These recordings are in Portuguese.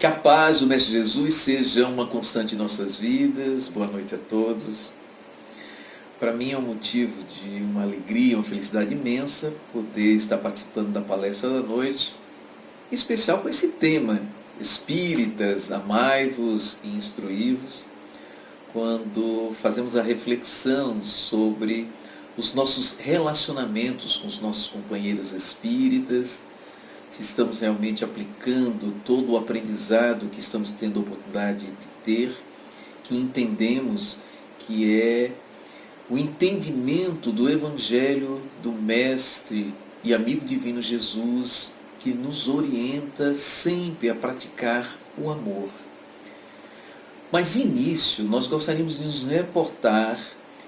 Que a paz do Mestre Jesus seja uma constante em nossas vidas. Boa noite a todos. Para mim é um motivo de uma alegria, uma felicidade imensa poder estar participando da palestra da noite, em especial com esse tema: Espíritas, amai-vos e instruí-vos, quando fazemos a reflexão sobre os nossos relacionamentos com os nossos companheiros espíritas, se estamos realmente aplicando todo o aprendizado que estamos tendo a oportunidade de ter, que entendemos que é o entendimento do Evangelho do Mestre e amigo divino Jesus, que nos orienta sempre a praticar o amor. Mas, início, nós gostaríamos de nos reportar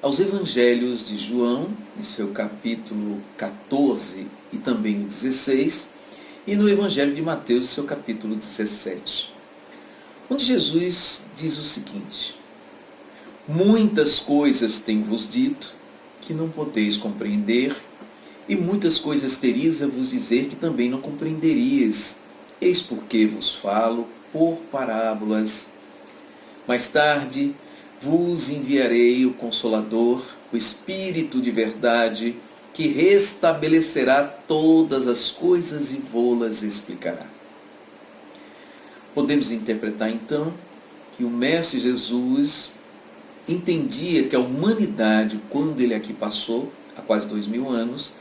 aos Evangelhos de João, em seu capítulo 14 e também o 16, e no Evangelho de Mateus, em seu capítulo 17, onde Jesus diz o seguinte: muitas coisas tenho-vos dito que não podeis compreender, e muitas coisas terias a vos dizer que também não compreenderias. Eis porque vos falo por parábolas. Mais tarde vos enviarei o Consolador, o Espírito de verdade, que restabelecerá todas as coisas e vô-las explicará. Podemos interpretar então que o Mestre Jesus entendia que a humanidade, quando ele aqui passou, há quase 2000 anos,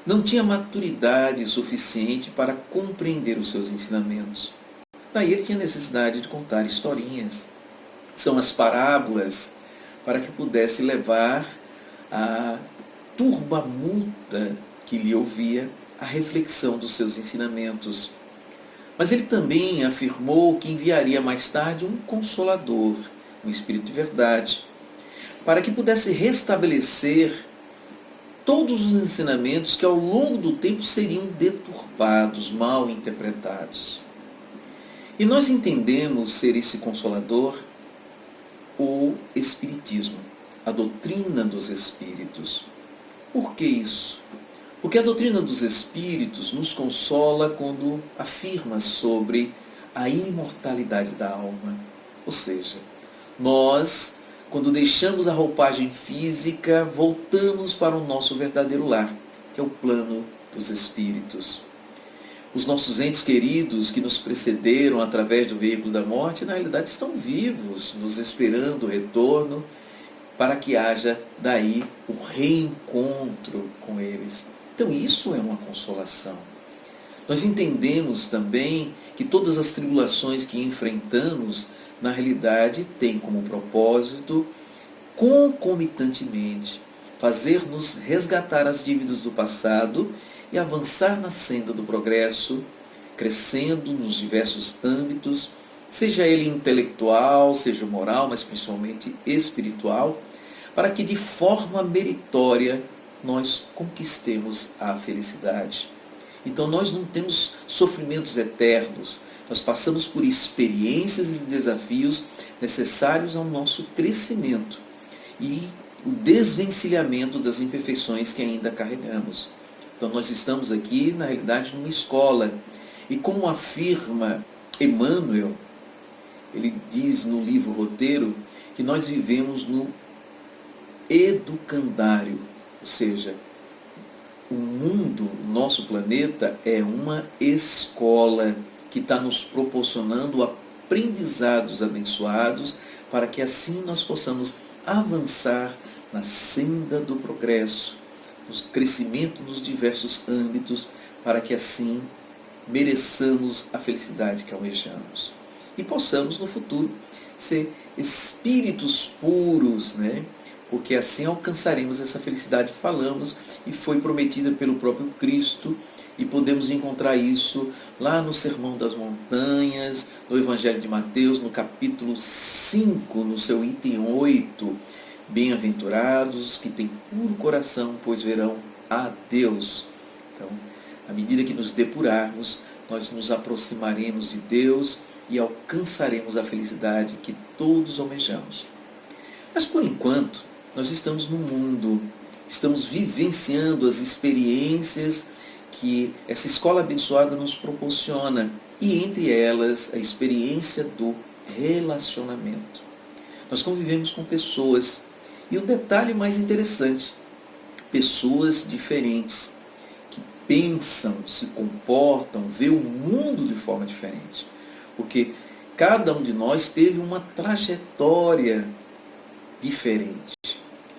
não tinha maturidade suficiente para compreender os seus ensinamentos. Daí ele tinha necessidade de contar historinhas. São as parábolas, para que pudesse levar a turba multa que lhe ouvia a reflexão dos seus ensinamentos. Mas ele também afirmou que enviaria mais tarde um Consolador, um Espírito de verdade, para que pudesse restabelecer todos os ensinamentos que ao longo do tempo seriam deturpados, mal interpretados. E nós entendemos ser esse Consolador o Espiritismo, a doutrina dos Espíritos. Por que isso? Porque a doutrina dos Espíritos nos consola quando afirma sobre a imortalidade da alma. Ou seja, nós, quando deixamos a roupagem física, voltamos para o nosso verdadeiro lar, que é o plano dos Espíritos. Os nossos entes queridos que nos precederam através do veículo da morte, na realidade estão vivos, nos esperando o retorno, para que haja daí o reencontro com eles. Então isso é uma consolação. Nós entendemos também que todas as tribulações que enfrentamos, na realidade, têm como propósito, concomitantemente, fazer-nos resgatar as dívidas do passado e avançar na senda do progresso, crescendo nos diversos âmbitos, seja ele intelectual, seja moral, mas principalmente espiritual, para que de forma meritória nós conquistemos a felicidade. Então nós não temos sofrimentos eternos, nós passamos por experiências e desafios necessários ao nosso crescimento e o desvencilhamento das imperfeições que ainda carregamos. Então nós estamos aqui, na realidade, numa escola. E como afirma Emmanuel, ele diz no livro Roteiro, que nós vivemos no educandário, ou seja, o mundo, o nosso planeta, é uma escola que está nos proporcionando aprendizados abençoados para que assim nós possamos avançar na senda do progresso, no crescimento nos diversos âmbitos, para que assim mereçamos a felicidade que almejamos. E possamos no futuro ser espíritos puros, né? Porque assim alcançaremos essa felicidade que falamos e foi prometida pelo próprio Cristo, e podemos encontrar isso lá no Sermão das Montanhas, no Evangelho de Mateus, no capítulo 5, no seu item 8, bem-aventurados que têm puro coração, pois verão a Deus. Então, à medida que nos depurarmos, nós nos aproximaremos de Deus e alcançaremos a felicidade que todos almejamos. Mas por enquanto, nós estamos no mundo, estamos vivenciando as experiências que essa escola abençoada nos proporciona, e entre elas a experiência do relacionamento. Nós convivemos com pessoas, e o detalhe mais interessante, pessoas diferentes, que pensam, se comportam, vê o mundo de forma diferente. Porque cada um de nós teve uma trajetória diferente.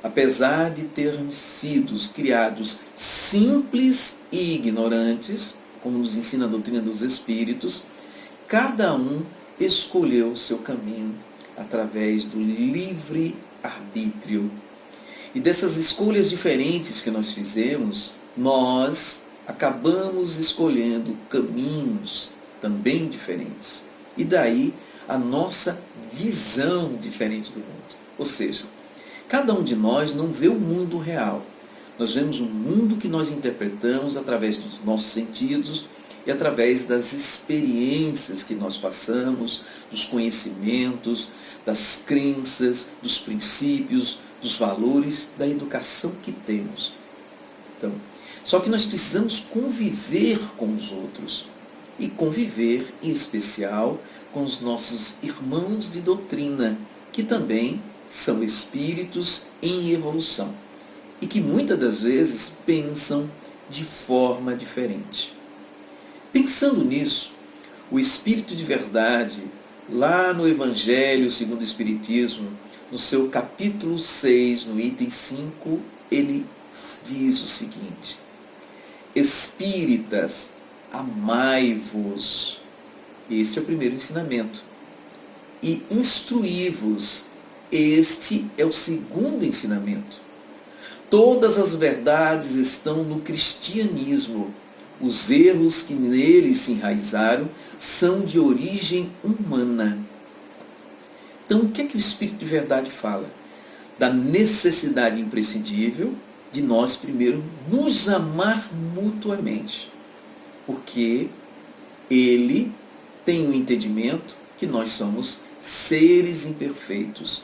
Apesar de termos sido criados simples e ignorantes, como nos ensina a doutrina dos Espíritos, cada um escolheu o seu caminho através do livre arbítrio. E dessas escolhas diferentes que nós fizemos, nós acabamos escolhendo caminhos também diferentes. E daí a nossa visão diferente do mundo. Ou seja, cada um de nós não vê o mundo real. Nós vemos um mundo que nós interpretamos através dos nossos sentidos e através das experiências que nós passamos, dos conhecimentos, das crenças, dos princípios, dos valores, da educação que temos. Então, só que nós precisamos conviver com os outros. E conviver, em especial, com os nossos irmãos de doutrina, que também são espíritos em evolução e que muitas das vezes pensam de forma diferente. Pensando nisso, o Espírito de Verdade, lá no Evangelho segundo o Espiritismo, no seu capítulo 6, no item 5, ele diz o seguinte: Espíritas, amai-vos. Este é o primeiro ensinamento. E instruí-vos. Este é o segundo ensinamento. Todas as verdades estão no cristianismo. Os erros que nele se enraizaram são de origem humana. Então, o que é que o Espírito de Verdade fala? Da necessidade imprescindível de nós primeiro nos amar mutuamente. Porque ele tem o entendimento que nós somos seres imperfeitos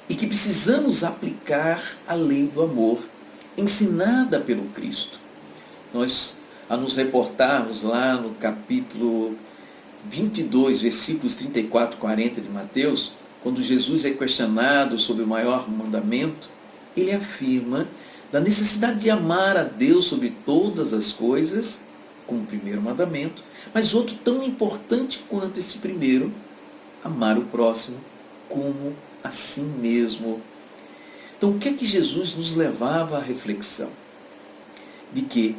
e que precisamos aplicar a lei do amor, ensinada pelo Cristo. Nós, a nos reportarmos lá no capítulo 22, versículos 34 e 40 de Mateus, quando Jesus é questionado sobre o maior mandamento, ele afirma da necessidade de amar a Deus sobre todas as coisas, como o primeiro mandamento, mas outro tão importante quanto esse primeiro, amar o próximo como a si mesmo. Então, o que é que Jesus nos levava à reflexão? De que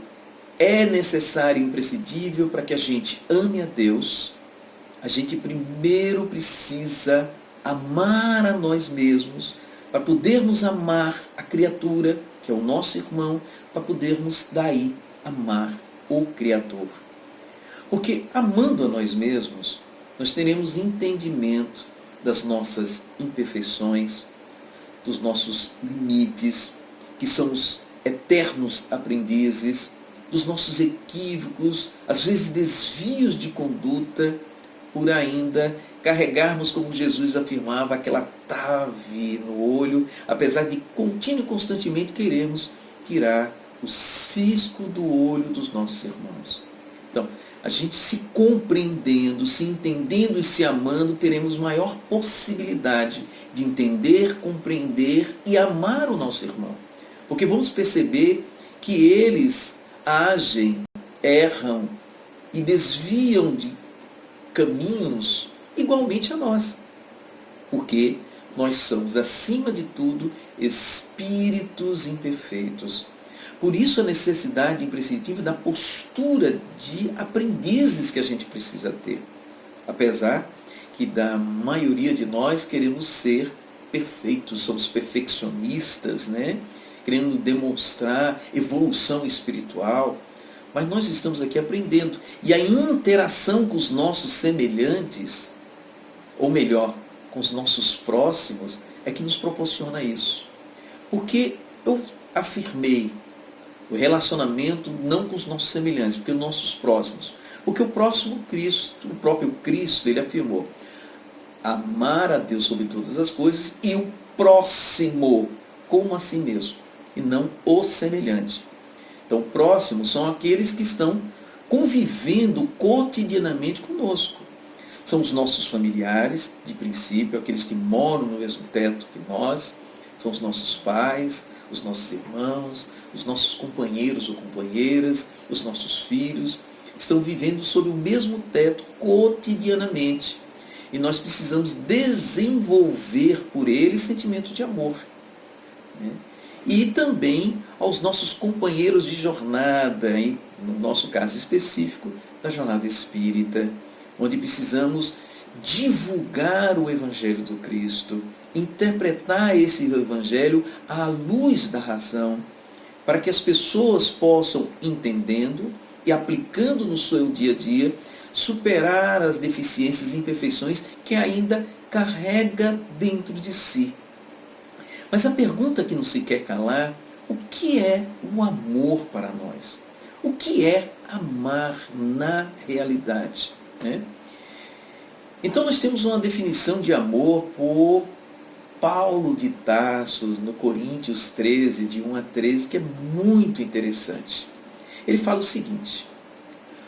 é necessário e imprescindível para que a gente ame a Deus, a gente primeiro precisa amar a nós mesmos, para podermos amar a criatura, que é o nosso irmão, para podermos daí amar o Criador. Porque amando a nós mesmos, nós teremos entendimento das nossas imperfeições, dos nossos limites, que somos eternos aprendizes, dos nossos equívocos, às vezes desvios de conduta, por ainda carregarmos, como Jesus afirmava, aquela trave no olho, apesar de contínuo e constantemente queremos tirar o cisco do olho dos nossos irmãos. Então, a gente se compreendendo, se entendendo e se amando, teremos maior possibilidade de entender, compreender e amar o nosso irmão. Porque vamos perceber que eles agem, erram e desviam de caminhos igualmente a nós. Porque nós somos, acima de tudo, espíritos imperfeitos. Por isso a necessidade imprescindível da postura de aprendizes que a gente precisa ter. Apesar que da maioria de nós queremos ser perfeitos, somos perfeccionistas, né? Querendo demonstrar evolução espiritual. Mas nós estamos aqui aprendendo. E a interação com os nossos semelhantes, ou melhor, com os nossos próximos, é que nos proporciona isso. Porque eu afirmei o relacionamento não com os nossos semelhantes, porque os nossos próximos. Porque o próximo Cristo, o próprio Cristo, ele afirmou amar a Deus sobre todas as coisas e o próximo como a si mesmo, e não o semelhante. Então, próximos são aqueles que estão convivendo cotidianamente conosco. São os nossos familiares, de princípio, aqueles que moram no mesmo teto que nós, são os nossos pais, os nossos irmãos, os nossos companheiros ou companheiras, os nossos filhos, estão vivendo sob o mesmo teto cotidianamente. E nós precisamos desenvolver por eles sentimento de amor, né? E também aos nossos companheiros de jornada, no nosso caso específico, da jornada espírita, onde precisamos divulgar o Evangelho do Cristo, interpretar esse Evangelho à luz da razão, para que as pessoas possam, entendendo e aplicando no seu dia a dia, superar as deficiências e imperfeições que ainda carrega dentro de si. Mas a pergunta que não se quer calar: o que é o amor para nós? O que é amar na realidade, né? Então nós temos uma definição de amor por Paulo de Tarso, no Coríntios 13, de 1 a 13, que é muito interessante. Ele fala o seguinte: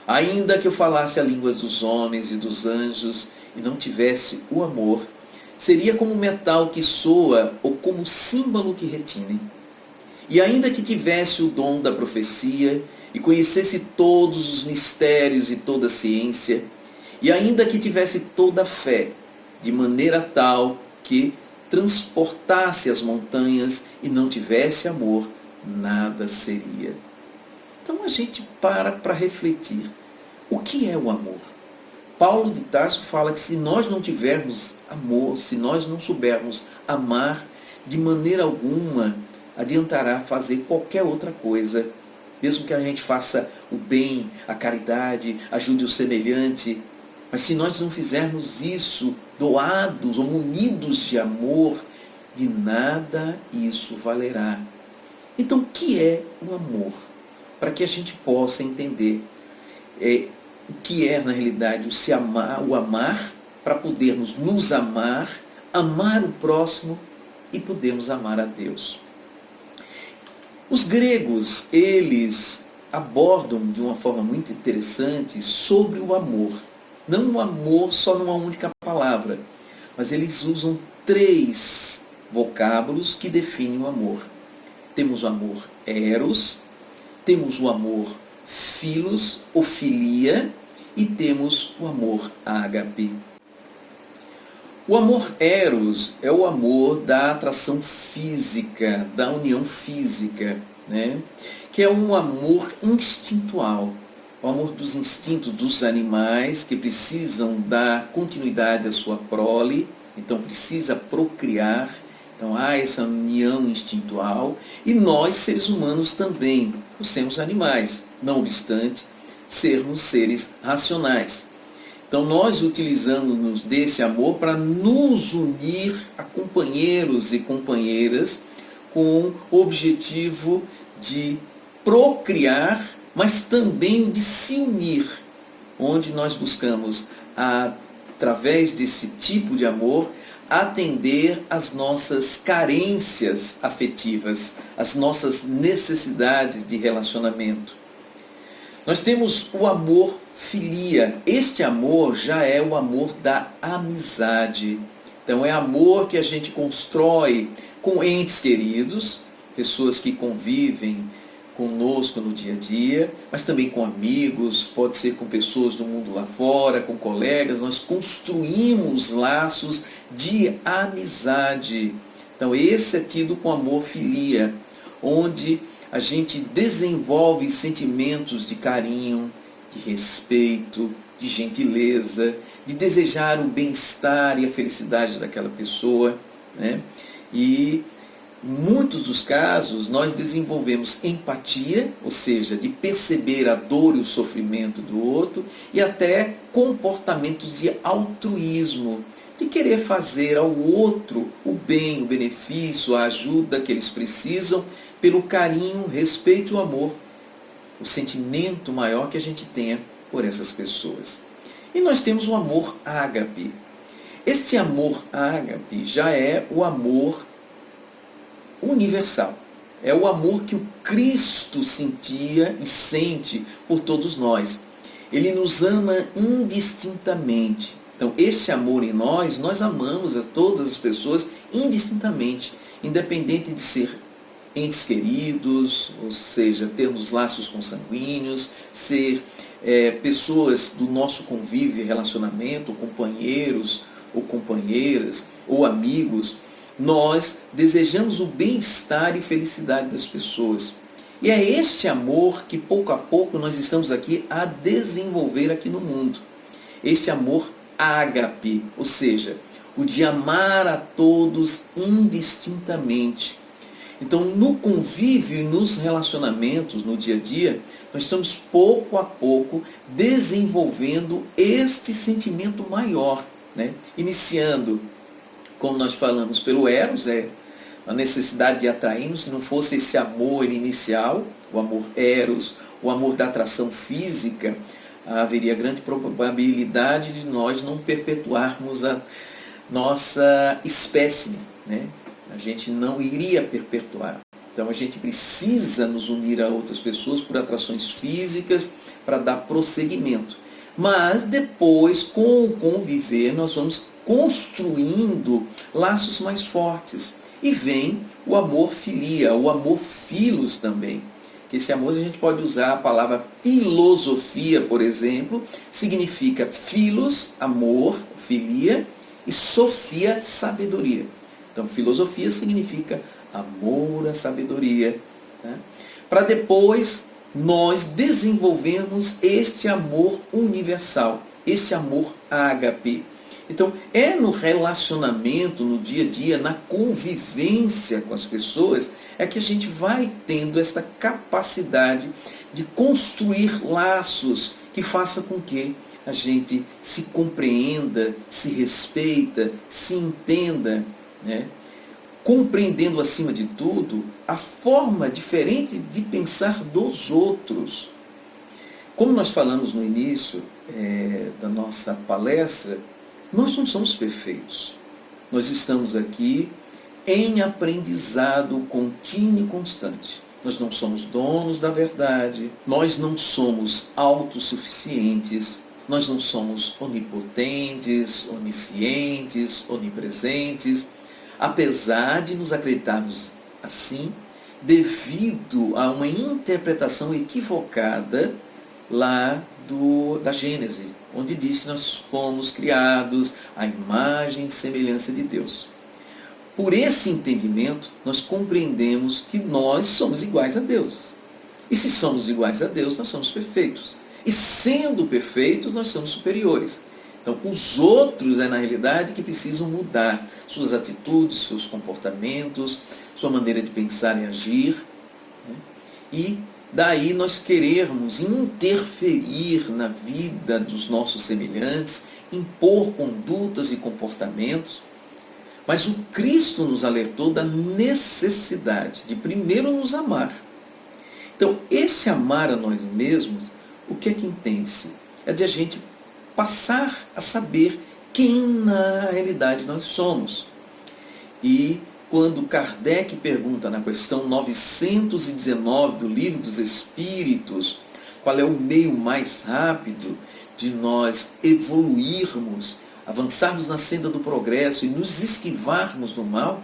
ainda que eu falasse a língua dos homens e dos anjos e não tivesse o amor, seria como metal que soa ou como símbolo que retine. E ainda que tivesse o dom da profecia e conhecesse todos os mistérios e toda a ciência, e ainda que tivesse toda a fé, de maneira tal que transportasse as montanhas e não tivesse amor, nada seria. Então a gente para refletir. O que é o amor? Paulo de Tarso fala que se nós não tivermos amor, se nós não soubermos amar, de maneira alguma adiantará fazer qualquer outra coisa. Mesmo que a gente faça o bem, a caridade, ajude o semelhante, mas se nós não fizermos isso doados ou munidos de amor, de nada isso valerá. Então, o que é o amor? Para que a gente possa entender o que é, na realidade, o amar, para podermos nos amar, amar o próximo e podermos amar a Deus. Os gregos, eles abordam de uma forma muito interessante sobre o amor. Não o amor só numa única palavra, mas eles usam 3 vocábulos que definem o amor. Temos o amor eros, temos o amor philos ou filia e temos o amor ágape. O amor eros é o amor da atração física, da união física, né? Que é um amor instintual, o amor dos instintos dos animais que precisam dar continuidade à sua prole, então precisa procriar, então há essa união instintual, e nós, seres humanos, também, por sermos animais, não obstante sermos seres racionais. Então nós utilizamos desse amor para nos unir a companheiros e companheiras com o objetivo de procriar, mas também de se unir, onde nós buscamos, através desse tipo de amor, atender às nossas carências afetivas, às nossas necessidades de relacionamento. Nós temos o amor filia. Este amor já é o amor da amizade. Então é amor que a gente constrói com entes queridos, pessoas que convivem conosco no dia a dia, mas também com amigos, pode ser com pessoas do mundo lá fora, com colegas. Nós construímos laços de amizade. Então esse é tido com amor filia, onde a gente desenvolve sentimentos de carinho, de respeito, de gentileza, de desejar o bem-estar e a felicidade daquela pessoa, né? E em muitos dos casos nós desenvolvemos empatia, ou seja, de perceber a dor e o sofrimento do outro, e até comportamentos de altruísmo, de querer fazer ao outro o bem, o benefício, a ajuda que eles precisam, pelo carinho, respeito e o amor, o sentimento maior que a gente tenha por essas pessoas. E nós temos o amor ágape. Este amor ágape já é o amor universal. É o amor que o Cristo sentia e sente por todos nós. Ele nos ama indistintamente. Então, esse amor em nós, nós amamos a todas as pessoas indistintamente, independente de ser entes queridos, ou seja, termos laços consanguíneos, ser pessoas do nosso convívio e relacionamento, companheiros ou companheiras, ou amigos. Nós desejamos o bem-estar e felicidade das pessoas. E é este amor que pouco a pouco nós estamos aqui a desenvolver aqui no mundo. Este amor ágape, ou seja, o de amar a todos indistintamente. Então, no convívio e nos relacionamentos, no dia a dia, nós estamos pouco a pouco desenvolvendo este sentimento maior, né? Iniciando, como nós falamos, pelo Eros, a necessidade de atrairmos. Se não fosse esse amor inicial, o amor Eros, o amor da atração física, haveria grande probabilidade de nós não perpetuarmos a nossa espécie, né? A gente não iria perpetuar. Então a gente precisa nos unir a outras pessoas por atrações físicas para dar prosseguimento. Mas depois, com o conviver, nós vamos construindo laços mais fortes. E vem o amor filia, o amor filos também. Esse amor, a gente pode usar a palavra filosofia, por exemplo, significa filos, amor, filia, e sofia, sabedoria. Então, filosofia significa amor à sabedoria, né? Para depois nós desenvolvermos este amor universal, este amor ágape. Então, é no relacionamento, no dia a dia, na convivência com as pessoas, é que a gente vai tendo essa capacidade de construir laços que façam com que a gente se compreenda, se respeita, se entenda, né? Compreendendo acima de tudo a forma diferente de pensar dos outros. Como nós falamos no início da nossa palestra, nós não somos perfeitos. Nós estamos aqui em aprendizado contínuo e constante. Nós não somos donos da verdade, nós não somos autossuficientes, nós não somos onipotentes, oniscientes, onipresentes, apesar de nos acreditarmos assim, devido a uma interpretação equivocada lá da Gênese, onde diz que nós fomos criados à imagem e semelhança de Deus. Por esse entendimento, nós compreendemos que nós somos iguais a Deus. E se somos iguais a Deus, nós somos perfeitos. E sendo perfeitos, nós somos superiores. Então, os outros na realidade que precisam mudar suas atitudes, seus comportamentos, sua maneira de pensar e agir, né? E daí nós querermos interferir na vida dos nossos semelhantes, impor condutas e comportamentos. Mas o Cristo nos alertou da necessidade de primeiro nos amar. Então, esse amar a nós mesmos, o que é que entende-se? É de a gente passar a saber quem na realidade nós somos. E quando Kardec pergunta na questão 919 do Livro dos Espíritos, qual é o meio mais rápido de nós evoluirmos, avançarmos na senda do progresso e nos esquivarmos do mal,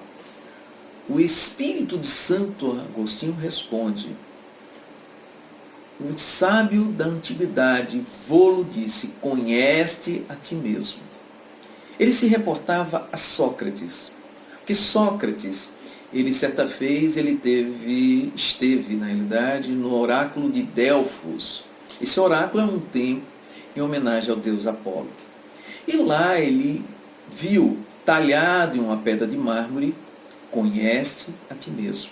o Espírito de Santo Agostinho responde: o sábio da antiguidade vô-lo disse, conhece a ti mesmo. Ele se reportava a Sócrates, porque Sócrates, certa vez, esteve, na realidade, no oráculo de Delfos. Esse oráculo é um templo em homenagem ao deus Apolo. E lá ele viu, talhado em uma pedra de mármore, conhece a ti mesmo.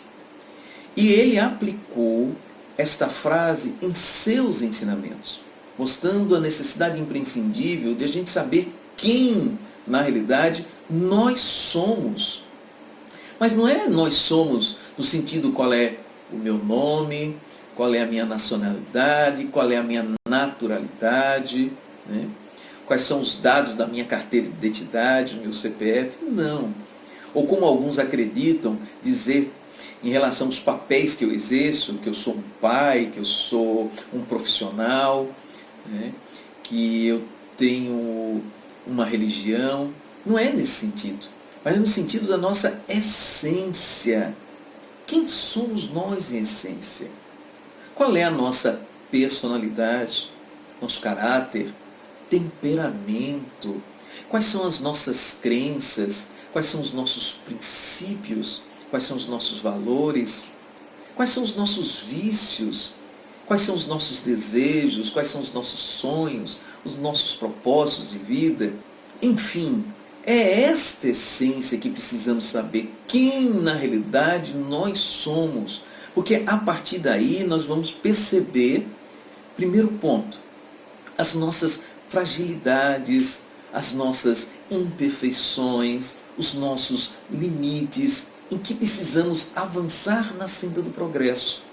E ele aplicou esta frase em seus ensinamentos, mostrando a necessidade imprescindível de a gente saber quem, na realidade, nós somos. Mas não é nós somos no sentido qual é o meu nome, qual é a minha nacionalidade, qual é a minha naturalidade, né? Quais são os dados da minha carteira de identidade, do meu CPF. Não. Ou como alguns acreditam, dizer em relação aos papéis que eu exerço, que eu sou um pai, que eu sou um profissional, né? Que eu tenho uma religião. Não é nesse sentido, mas é no sentido da nossa essência. Quem somos nós em essência? Qual é a nossa personalidade, nosso caráter, temperamento? Quais são as nossas crenças? Quais são os nossos princípios? Quais são os nossos valores? Quais são os nossos vícios? Quais são os nossos desejos? Quais são os nossos sonhos? Os nossos propósitos de vida? Enfim, é esta essência que precisamos saber quem na realidade nós somos. Porque a partir daí nós vamos perceber, primeiro ponto, as nossas fragilidades, as nossas imperfeições, os nossos limites, em que precisamos avançar na senda do progresso.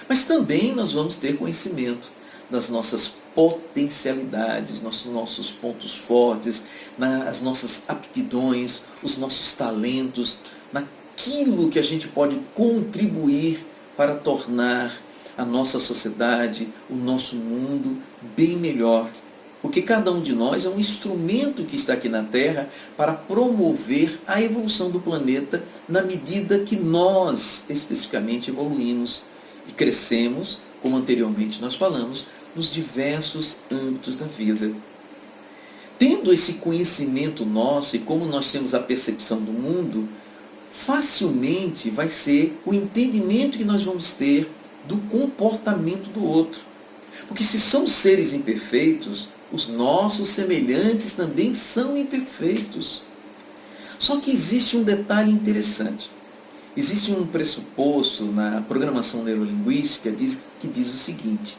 Mas também nós vamos ter conhecimento das nossas potencialidades, nossos pontos fortes, as nossas aptidões, os nossos talentos, naquilo que a gente pode contribuir para tornar a nossa sociedade, o nosso mundo bem melhor. Porque cada um de nós é um instrumento que está aqui na Terra para promover a evolução do planeta na medida que nós, especificamente, evoluímos e crescemos, como anteriormente nós falamos, nos diversos âmbitos da vida. Tendo esse conhecimento nosso e como nós temos a percepção do mundo, facilmente vai ser o entendimento que nós vamos ter do comportamento do outro. Porque se são seres imperfeitos, os nossos semelhantes também são imperfeitos. Só que existe um detalhe interessante. Existe um pressuposto na programação neurolinguística que diz o seguinte,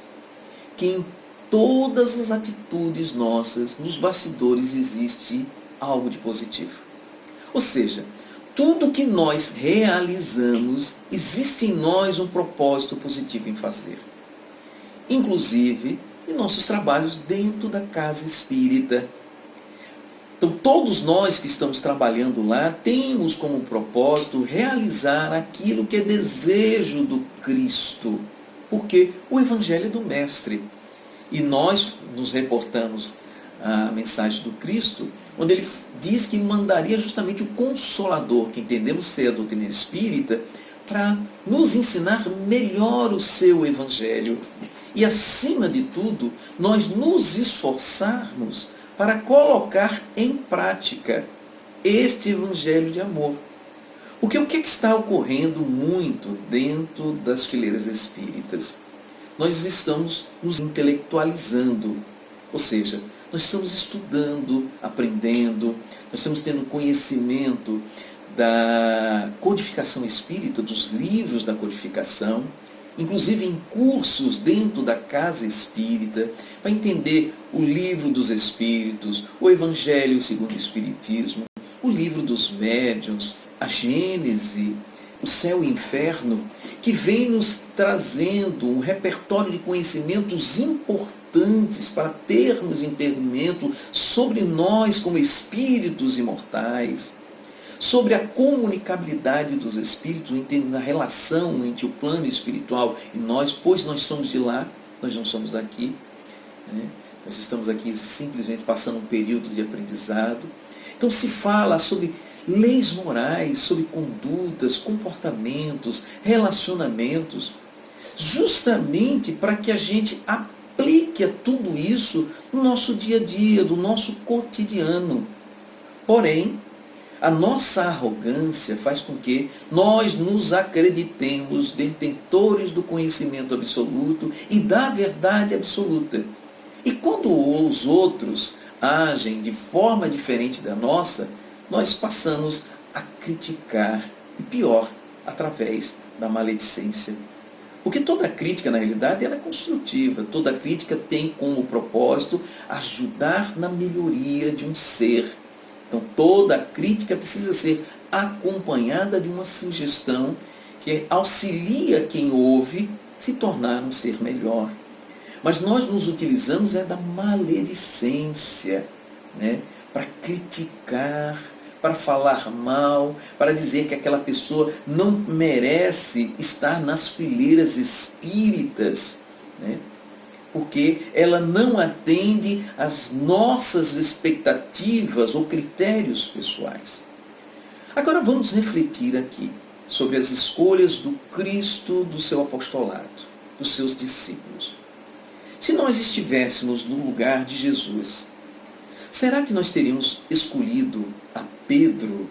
que em todas as atitudes nossas, nos bastidores, existe algo de positivo. Ou seja, tudo que nós realizamos, existe em nós um propósito positivo em fazer. Inclusive em nossos trabalhos dentro da casa espírita. Então todos nós que estamos trabalhando lá temos como propósito realizar aquilo que é desejo do Cristo, porque o Evangelho é do Mestre. E nós nos reportamos à mensagem do Cristo, onde ele diz que mandaria justamente o Consolador, que entendemos ser a doutrina espírita, para nos ensinar melhor o seu Evangelho. E, acima de tudo, nós nos esforçarmos para colocar em prática este Evangelho de amor. Porque o que está ocorrendo muito dentro das fileiras espíritas? Nós estamos nos intelectualizando, ou seja, nós estamos estudando, aprendendo, nós estamos tendo conhecimento da codificação espírita, dos livros da codificação, inclusive em cursos dentro da casa espírita, para entender o livro dos espíritos, o Evangelho segundo o Espiritismo, o livro dos médiuns, a Gênese, o céu e o inferno, que vem nos trazendo um repertório de conhecimentos importantes para termos entendimento sobre nós como espíritos imortais, sobre a comunicabilidade dos espíritos, entendendo a relação entre o plano espiritual e nós, pois nós somos de lá, nós não somos daqui, né? Nós estamos aqui simplesmente passando um período de aprendizado. Então se fala sobre leis morais, sobre condutas, comportamentos, relacionamentos, justamente para que a gente aplique a tudo isso no nosso dia a dia, no nosso cotidiano. Porém, a nossa arrogância faz com que nós nos acreditemos detentores do conhecimento absoluto e da verdade absoluta. E quando os outros agem de forma diferente da nossa, nós passamos a criticar, e pior, através da maledicência. Porque toda crítica, na realidade, ela é construtiva. Toda crítica tem como propósito ajudar na melhoria de um ser. Então toda crítica precisa ser acompanhada de uma sugestão que auxilia quem ouve se tornar um ser melhor. Mas nós nos utilizamos da maledicência, né, para criticar, para falar mal, para dizer que aquela pessoa não merece estar nas fileiras espíritas, né? Porque ela não atende às nossas expectativas ou critérios pessoais. Agora vamos refletir aqui sobre as escolhas do Cristo, do seu apostolado, dos seus discípulos. Se nós estivéssemos no lugar de Jesus, será que nós teríamos escolhido a Pedro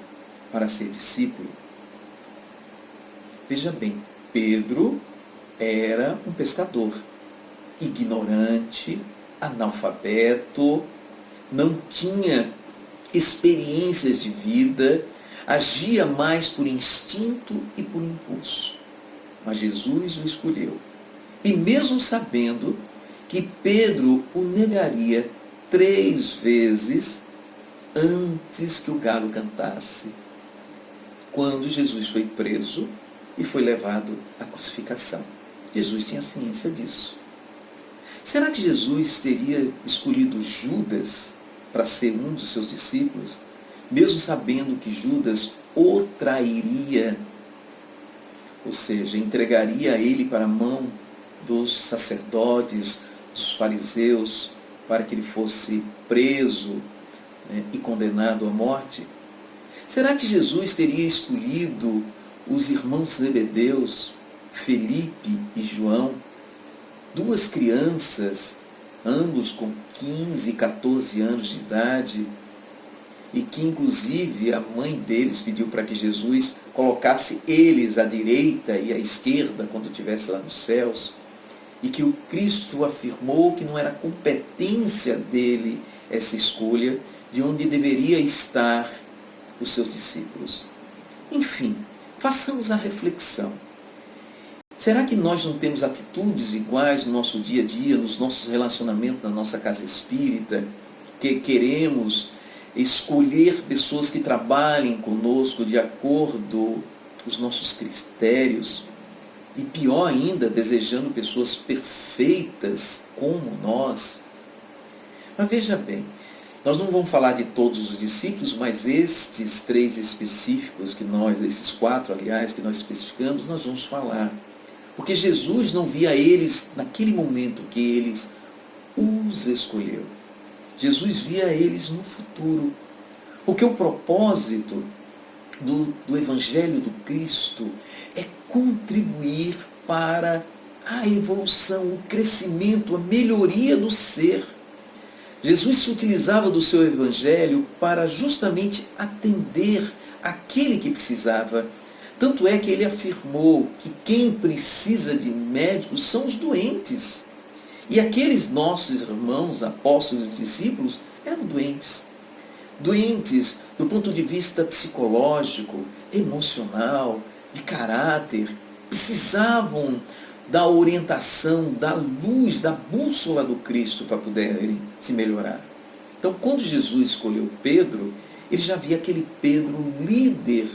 para ser discípulo? Veja bem, Pedro era um pescador, ignorante, analfabeto, não tinha experiências de vida, agia mais por instinto e por impulso. Mas Jesus o escolheu. E mesmo sabendo que Pedro o negaria 3 vezes antes que o galo cantasse, quando Jesus foi preso e foi levado à crucificação. Jesus tinha ciência disso. Será que Jesus teria escolhido Judas para ser um dos seus discípulos, mesmo sabendo que Judas o trairia, ou seja, entregaria ele para a mão dos sacerdotes, dos fariseus, para que ele fosse preso, né, e condenado à morte? Será que Jesus teria escolhido os irmãos Zebedeus, Felipe e João, 2 crianças, ambos com 15 e 14 anos de idade, e que inclusive a mãe deles pediu para que Jesus colocasse eles à direita e à esquerda quando estivesse lá nos céus, e que o Cristo afirmou que não era competência dele essa escolha de onde deveria estar os seus discípulos? Enfim, façamos a reflexão. Será que nós não temos atitudes iguais no nosso dia a dia, nos nossos relacionamentos, na nossa casa espírita, que queremos escolher pessoas que trabalhem conosco de acordo com os nossos critérios, e pior ainda, desejando pessoas perfeitas como nós? Mas veja bem, nós não vamos falar de todos os discípulos, mas estes 3 específicos esses 4, aliás, que nós especificamos, nós vamos falar. Porque Jesus não via eles naquele momento que eles os escolheu. Jesus via eles no futuro. Porque o propósito do Evangelho do Cristo é contribuir para a evolução, o crescimento, a melhoria do ser. Jesus se utilizava do seu Evangelho para justamente atender aquele que precisava. Tanto é que ele afirmou que quem precisa de médicos são os doentes. E aqueles nossos irmãos, apóstolos e discípulos, eram doentes. Doentes do ponto de vista psicológico, emocional, de caráter. Precisavam da orientação, da luz, da bússola do Cristo para poderem se melhorar. Então, quando Jesus escolheu Pedro, ele já via aquele Pedro líder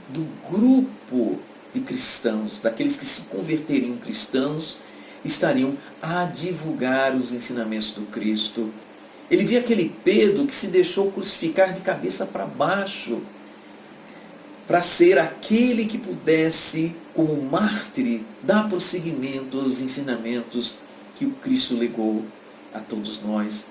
do grupo de cristãos, daqueles que se converteriam cristãos, estariam a divulgar os ensinamentos do Cristo. Ele via aquele Pedro que se deixou crucificar de cabeça para baixo, para ser aquele que pudesse, como mártir, dar prosseguimento aos ensinamentos que o Cristo legou a todos nós.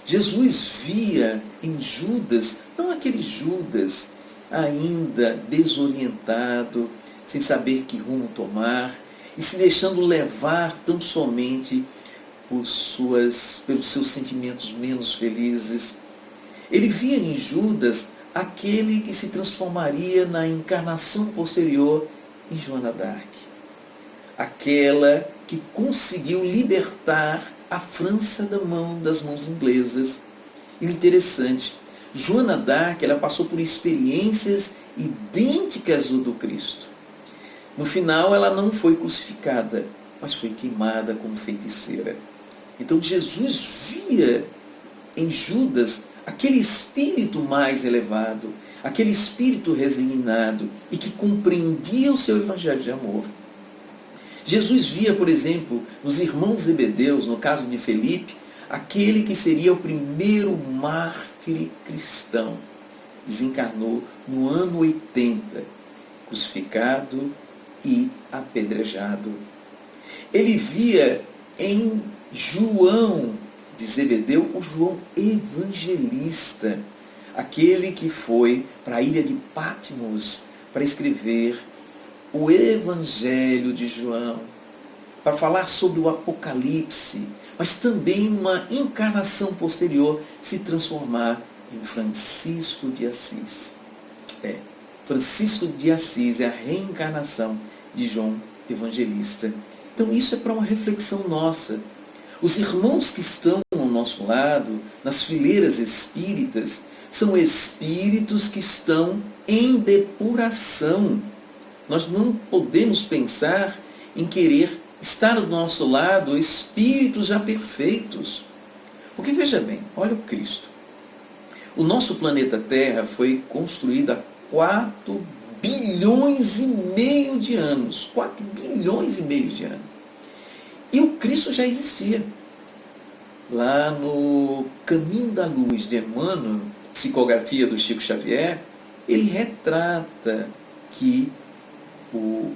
Jesus via em Judas, não aquele Judas ainda desorientado, sem saber que rumo tomar, e se deixando levar tão somente pelos seus sentimentos menos felizes. Ele via em Judas aquele que se transformaria na encarnação posterior em Joana d'Arc, aquela que conseguiu libertar a França das mãos inglesas. E o interessante, Joana d'Arc, ela passou por experiências idênticas ao do Cristo. No final, ela não foi crucificada, mas foi queimada como feiticeira. Então Jesus via em Judas aquele espírito mais elevado, aquele espírito resignado e que compreendia o seu evangelho de amor. Jesus via, por exemplo, nos irmãos Zebedeus, no caso de Felipe, aquele que seria o primeiro mártir cristão. desencarnou no ano 80, crucificado e apedrejado. Ele via em João de Zebedeu o João evangelista, aquele que foi para a ilha de Patmos para escrever o Evangelho de João, para falar sobre o Apocalipse, mas também uma encarnação posterior se transformar em Francisco de Assis. Francisco de Assis é a reencarnação de João Evangelista. Então isso é para uma reflexão nossa. Os irmãos que estão ao nosso lado, nas fileiras espíritas, são espíritos que estão em depuração. Nós não podemos pensar em querer estar do nosso lado espíritos já perfeitos. Porque veja bem, olha o Cristo. O nosso planeta Terra foi construído há 4 bilhões e meio de anos. 4 bilhões e meio de anos. E o Cristo já existia. Lá no Caminho da Luz de Emmanuel, psicografia do Chico Xavier, ele retrata que o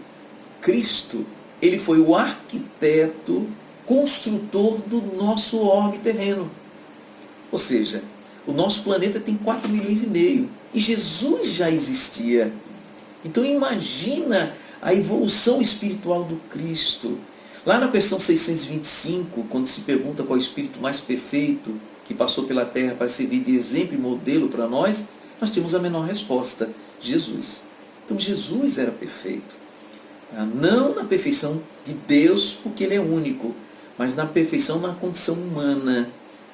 Cristo, ele foi o arquiteto, construtor do nosso orbe terreno. Ou seja, o nosso planeta tem 4 milhões e meio. E Jesus já existia. Então imagina a evolução espiritual do Cristo. Lá na questão 625, quando se pergunta qual é o espírito mais perfeito que passou pela Terra para servir de exemplo e modelo para nós, nós temos a menor resposta: Jesus. Então Jesus era perfeito. Não na perfeição de Deus, porque Ele é único, mas na perfeição na condição humana,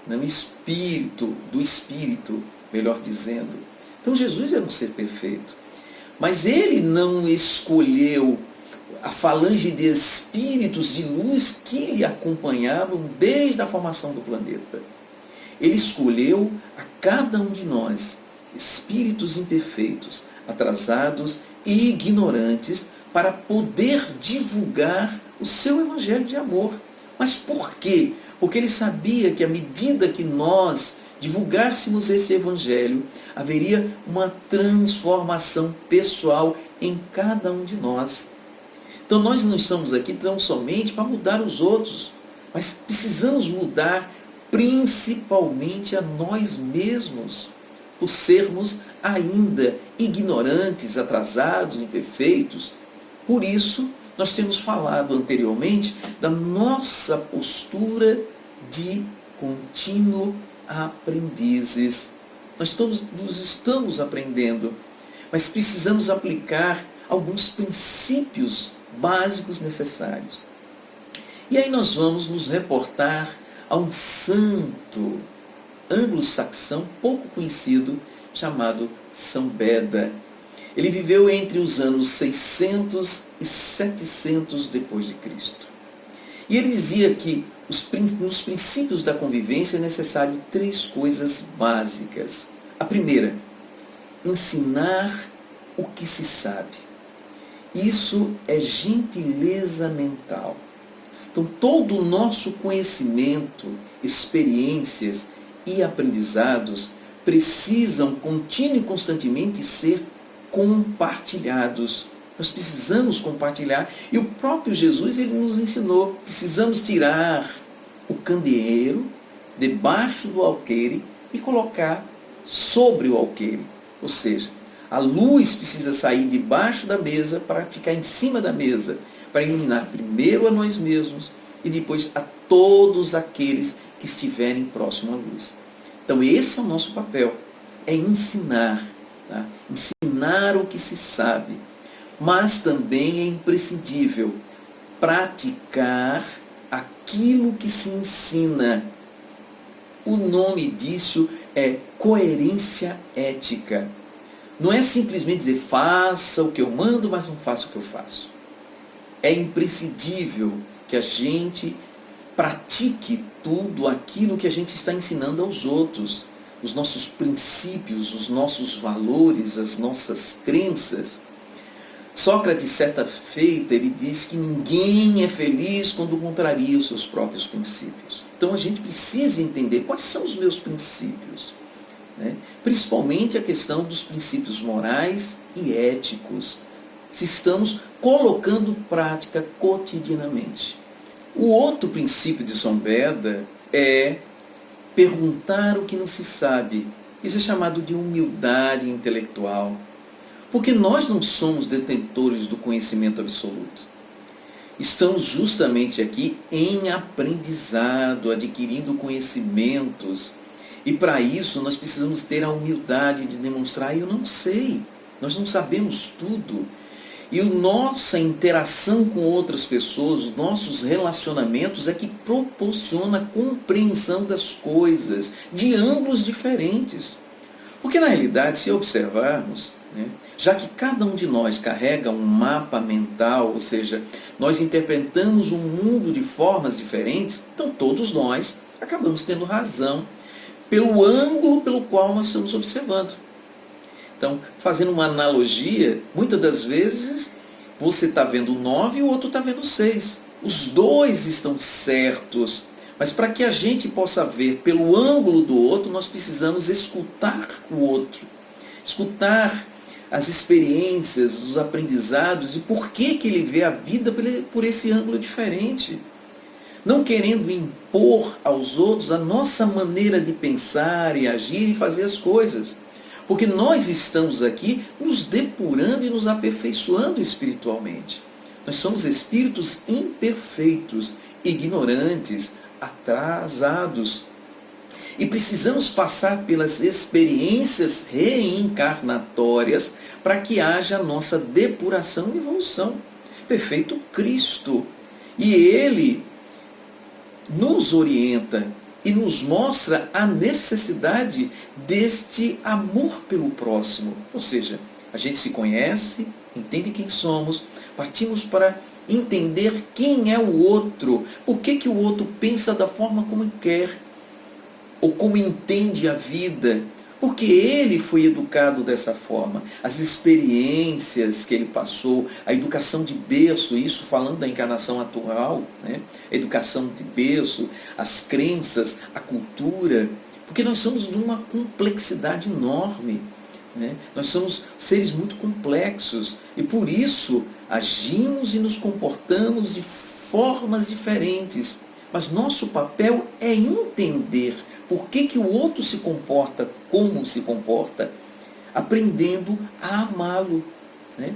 no espírito, do espírito, melhor dizendo. Então Jesus era um ser perfeito. Mas Ele não escolheu a falange de espíritos de luz que lhe acompanhavam desde a formação do planeta. Ele escolheu a cada um de nós, espíritos imperfeitos, atrasados e ignorantes, para poder divulgar o seu evangelho de amor. Mas por quê? Porque ele sabia que à medida que nós divulgássemos esse evangelho, haveria uma transformação pessoal em cada um de nós. Então nós não estamos aqui tão somente para mudar os outros, mas precisamos mudar principalmente a nós mesmos, por sermos ainda ignorantes, atrasados, imperfeitos. Por isso, nós temos falado anteriormente da nossa postura de contínuo aprendizes. Nós estamos aprendendo, mas precisamos aplicar alguns princípios básicos necessários. E aí nós vamos nos reportar a um santo anglo-saxão pouco conhecido, chamado São Beda. Ele viveu entre os anos 600 e 700 depois de Cristo. E ele dizia que nos princípios da convivência é necessário 3 coisas básicas. A primeira, ensinar o que se sabe. Isso é gentileza mental. Então, todo o nosso conhecimento, experiências e aprendizados precisam contínuo e constantemente ser compartilhados. Nós precisamos compartilhar. E o próprio Jesus, ele nos ensinou, precisamos tirar o candeeiro debaixo do alqueire e colocar sobre o alqueire. Ou seja, a luz precisa sair debaixo da mesa para ficar em cima da mesa, para iluminar primeiro a nós mesmos e depois a todos aqueles que estiverem próximo à luz. Então esse é o nosso papel, é ensinar, tá? Ensinar o que se sabe, mas também é imprescindível praticar aquilo que se ensina. O nome disso é coerência ética. Não é simplesmente dizer, faça o que eu mando, mas não faça o que eu faço. É imprescindível que a gente pratique tudo aquilo que a gente está ensinando aos outros. Os nossos princípios, os nossos valores, as nossas crenças. Sócrates, certa feita, ele diz que ninguém é feliz quando contraria os seus próprios princípios. Então a gente precisa entender quais são os meus princípios. né? Principalmente a questão dos princípios morais e éticos, se estamos colocando em prática cotidianamente. O outro princípio de São Beda é perguntar o que não se sabe. Isso é chamado de humildade intelectual, porque nós não somos detentores do conhecimento absoluto. Estamos justamente aqui em aprendizado, adquirindo conhecimentos. E para isso nós precisamos ter a humildade de demonstrar: eu não sei, nós não sabemos tudo. E a nossa interação com outras pessoas, os nossos relacionamentos é que proporciona a compreensão das coisas de ângulos diferentes. Porque na realidade, se observarmos, né, já que cada um de nós carrega um mapa mental, ou seja, nós interpretamos o mundo de formas diferentes, então todos nós acabamos tendo razão pelo ângulo pelo qual nós estamos observando. Então, fazendo uma analogia, muitas das vezes você está vendo 9 e o outro está vendo 6. Os dois estão certos, mas para que a gente possa ver pelo ângulo do outro, nós precisamos escutar o outro, escutar as experiências, os aprendizados e por que ele vê a vida por esse ângulo diferente. Não querendo impor aos outros a nossa maneira de pensar e agir e fazer as coisas. Porque nós estamos aqui nos depurando e nos aperfeiçoando espiritualmente. Nós somos espíritos imperfeitos, ignorantes, atrasados. E precisamos passar pelas experiências reencarnatórias para que haja a nossa depuração e evolução. Perfeito Cristo. E Ele nos orienta e nos mostra a necessidade deste amor pelo próximo. Ou seja, a gente se conhece, entende quem somos, partimos para entender quem é o outro, por que o outro pensa da forma como quer, ou como entende a vida, porque ele foi educado dessa forma. As experiências que ele passou, a educação de berço, isso falando da encarnação atual, né? A educação de berço, as crenças, a cultura, porque nós somos de uma complexidade enorme, né? Nós somos seres muito complexos e por isso agimos e nos comportamos de formas diferentes. Mas nosso papel é entender por que o outro se comporta como se comporta, aprendendo a amá-lo, né?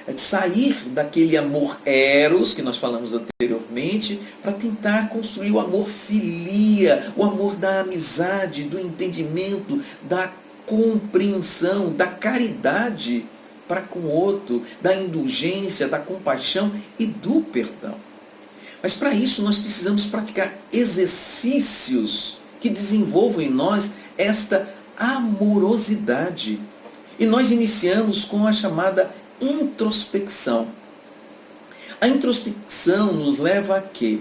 É sair daquele amor eros, que nós falamos anteriormente, para tentar construir o amor filia, o amor da amizade, do entendimento, da compreensão, da caridade para com o outro, da indulgência, da compaixão e do perdão. Mas para isso nós precisamos praticar exercícios que desenvolvam em nós esta amorosidade. E nós iniciamos com a chamada introspecção. A introspecção nos leva a quê?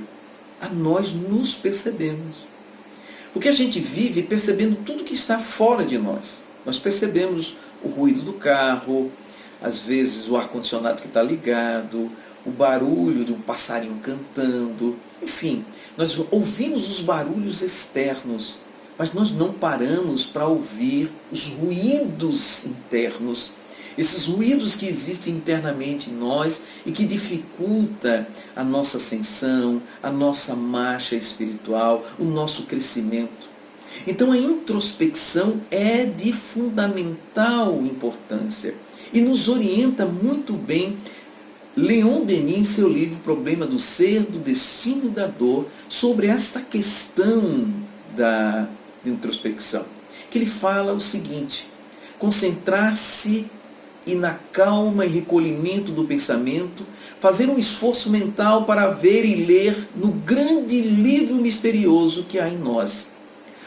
A nós nos percebermos. Porque a gente vive percebendo tudo que está fora de nós. Nós percebemos o ruído do carro, às vezes o ar-condicionado que está ligado, o barulho de um passarinho cantando, enfim, nós ouvimos os barulhos externos, mas nós não paramos para ouvir os ruídos internos, esses ruídos que existem internamente em nós e que dificultam a nossa ascensão, a nossa marcha espiritual, o nosso crescimento. Então a introspecção é de fundamental importância e nos orienta muito bem Leon Denis, em seu livro Problema do Ser, do Destino e da Dor, sobre esta questão da introspecção, que ele fala o seguinte: concentrar-se e na calma e recolhimento do pensamento, fazer um esforço mental para ver e ler no grande livro misterioso que há em nós.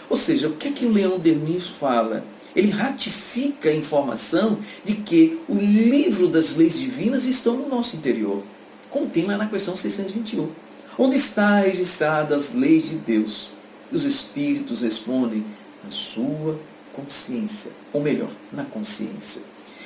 Ou seja, o que é que o Leon Denis fala? Ele ratifica a informação de que o livro das leis divinas estão no nosso interior, como tem lá na questão 621, onde está registradas as leis de Deus. E os espíritos respondem na sua consciência, ou melhor, na consciência.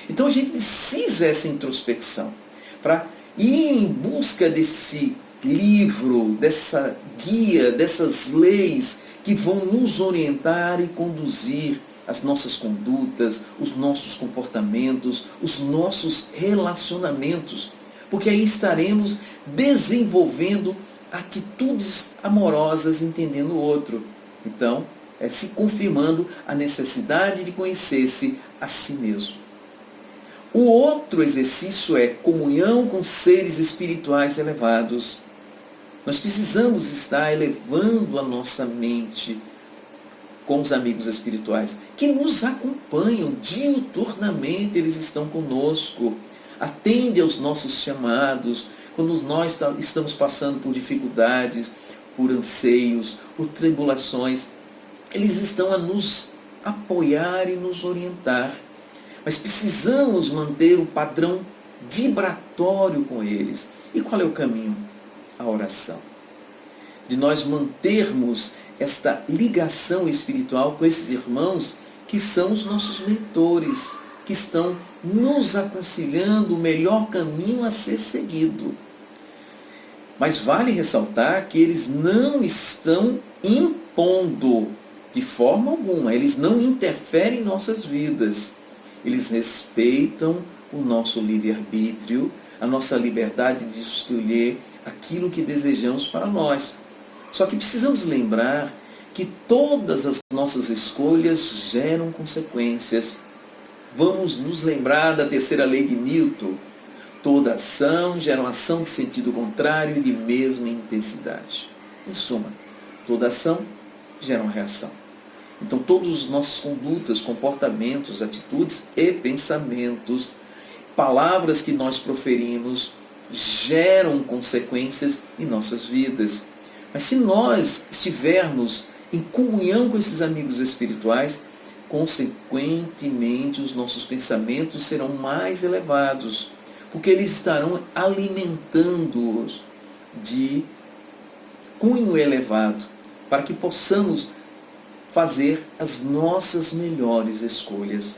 Então a gente precisa dessa introspecção para ir em busca desse livro, dessa guia, dessas leis que vão nos orientar e conduzir as nossas condutas, os nossos comportamentos, os nossos relacionamentos, porque aí estaremos desenvolvendo atitudes amorosas, entendendo o outro. Então, se confirmando a necessidade de conhecer-se a si mesmo. O outro exercício é comunhão com seres espirituais elevados. Nós precisamos estar elevando a nossa mente com os amigos espirituais, que nos acompanham diuturnamente, eles estão conosco, atendem aos nossos chamados, quando nós estamos passando por dificuldades, por anseios, por tribulações, eles estão a nos apoiar e nos orientar. Mas precisamos manter um padrão vibratório com eles. E qual é o caminho? A oração. De nós mantermos esta ligação espiritual com esses irmãos que são os nossos mentores, que estão nos aconselhando o melhor caminho a ser seguido. Mas vale ressaltar que eles não estão impondo de forma alguma, eles não interferem em nossas vidas. Eles respeitam o nosso livre-arbítrio, a nossa liberdade de escolher aquilo que desejamos para nós. Só que precisamos lembrar que todas as nossas escolhas geram consequências. Vamos nos lembrar da terceira lei de Newton. Toda ação gera uma ação de sentido contrário e de mesma intensidade. Em suma, toda ação gera uma reação. Então, todas as nossas condutas, comportamentos, atitudes e pensamentos, palavras que nós proferimos, geram consequências em nossas vidas. Mas se nós estivermos em comunhão com esses amigos espirituais, consequentemente os nossos pensamentos serão mais elevados, porque eles estarão alimentando-os de cunho elevado, para que possamos fazer as nossas melhores escolhas.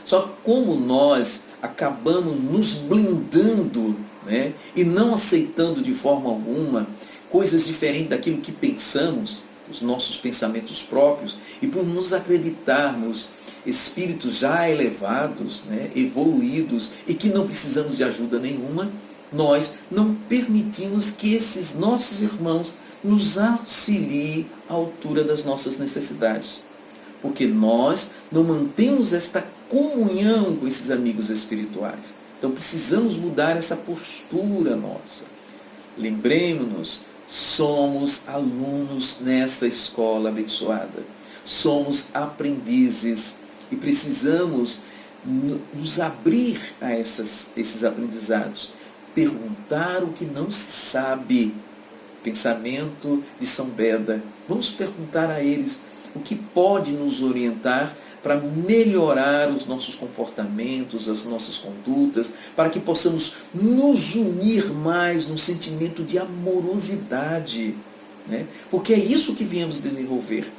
Só como nós acabamos nos blindando, né, e não aceitando de forma alguma coisas diferentes daquilo que pensamos, os nossos pensamentos próprios, e por nos acreditarmos espíritos já elevados, né, evoluídos, e que não precisamos de ajuda nenhuma, nós não permitimos que esses nossos irmãos nos auxiliem à altura das nossas necessidades. Porque nós não mantemos esta comunhão com esses amigos espirituais. Então precisamos mudar essa postura nossa. Lembremos-nos, somos alunos nessa escola abençoada. Somos aprendizes e precisamos nos abrir a esses aprendizados. Perguntar o que não se sabe. Pensamento de São Beda. Vamos perguntar a eles o que pode nos orientar para melhorar os nossos comportamentos, as nossas condutas, para que possamos nos unir mais num sentimento de amorosidade, né? Porque é isso que viemos desenvolver.